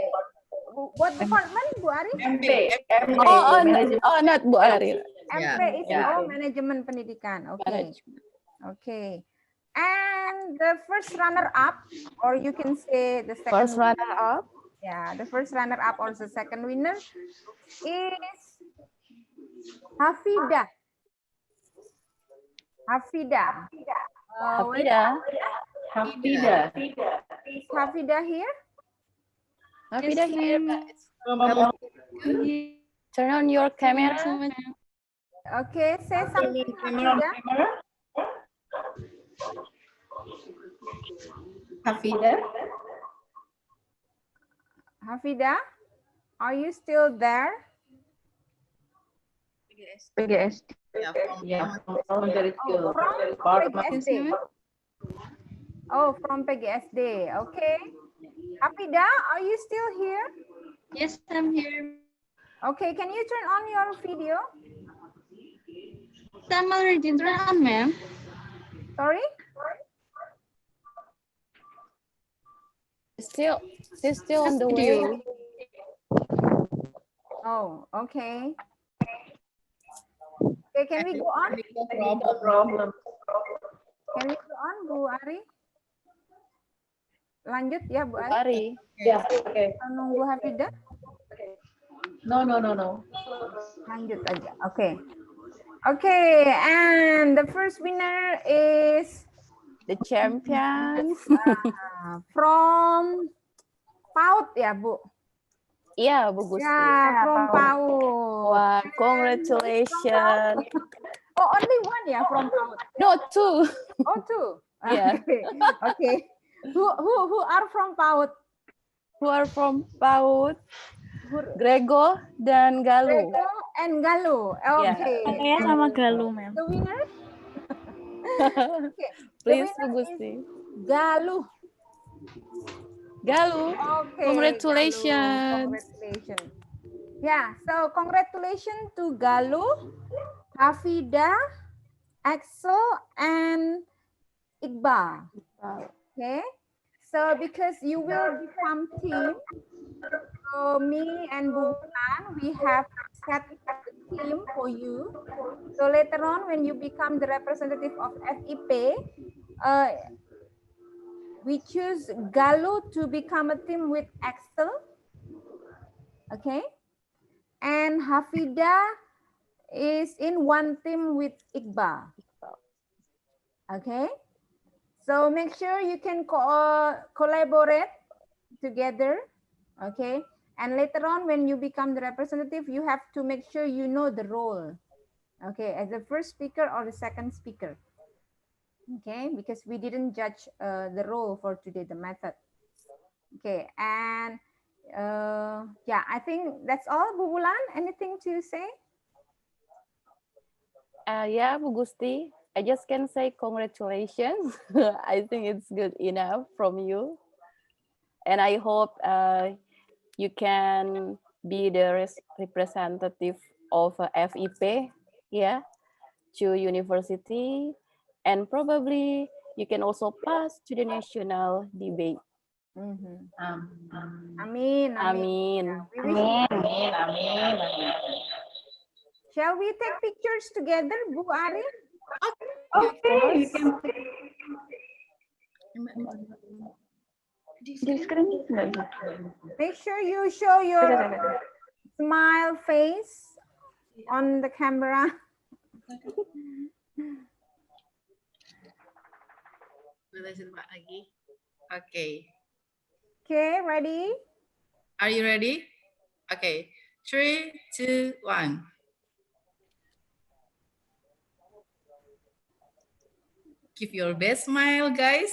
what department, Bu Ari? MP. Oh, not Bu Ari. MP is Yeah. manajemen pendidikan. Okay. Management. Okay. And the first runner-up, or you can say the second. First runner-up. Yeah, the first runner-up or the second winner is Hafida. Hafida. Hafida. Is Hafida here? Hafida here. Turn on your camera. Okay, say something, Hafida. Hafida, are you still there? PGS. Yeah, From the skill department. PGSD. Oh, from PGSD. Okay. Hafida, are you still here? Yes, I'm here. Okay, can you turn on your video? I'm already turned on, ma'am. Sorry? She's still on the way. Oh, okay. Okay, can we go on? Technical problem. Can we go on, Bu Ari? Lanjut ya, Bu Ari. Ari. Yeah, okay. Nunggu Hafida. No, no, no, no. Lanjut aja. Okay. Okay, and the first winner is The champion. from PAUD ya, Bu? Iya, Bu Gusti. Ya, from PAUD. Wah, congratulations. Oh, only one ya from PAUD? No, two. Oh, two. Yeah. Okay. Okay. Who are from PAUD? Who are from PAUD? Grego dan Galuh. Grego and Galuh. Okay. Saya sama Galuh, Ma'am. The winner? Okay. Please, The Bu winner Gusti. is Galuh. Galuh. Okay. Congratulations. Galuh. Congratulations. Yeah, so congratulations to Galuh, Hafida, Axel, and Iqbal. Okay. So because you will become team, so me and Bulan, we have set the team for you. So later on, when you become the representative of FIP, we choose Galuh to become a team with Axel. Okay. And Hafida is in one team with Iqbal. Okay. So make sure you can collaborate together. Okay. And later on, when you become the representative, you have to make sure you know the role. Okay, as the first speaker or the second speaker. Okay, because we didn't judge the role for today, the method. Okay, and yeah, I think that's all. Bu Bulan, anything to say? Yeah, Bu Gusti. I just can say congratulations. I think it's good enough from you. And I hope you can be the representative of FIP, yeah, to university, and probably you can also pass to the national debate. Amin. Amin. Amin. Shall we take pictures together, Bu Ari? Okay, you can Make sure you show your smile face on the camera. Okay. Okay, ready? Are you ready? Okay. 3, 2, 1. Give your best smile, guys.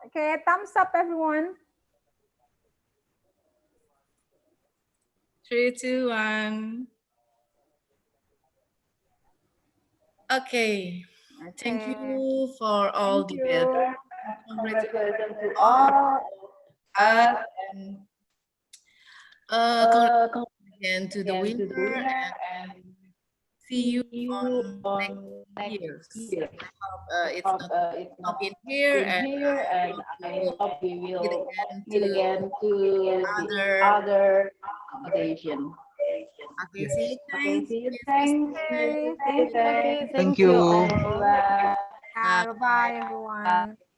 Okay, thumbs up, everyone. 3, 2, 1. Okay. Thank you for all the better. congratulations to all us And and congratulations again to the winner and see you on next years. year. It's not in here, and I hope we will We meet will again meet to again to other. the other occasion. Okay, see you. Okay, Thanks. see you. Thanks. Okay, Thanks. Okay, Thank you. Bye. bye, everyone.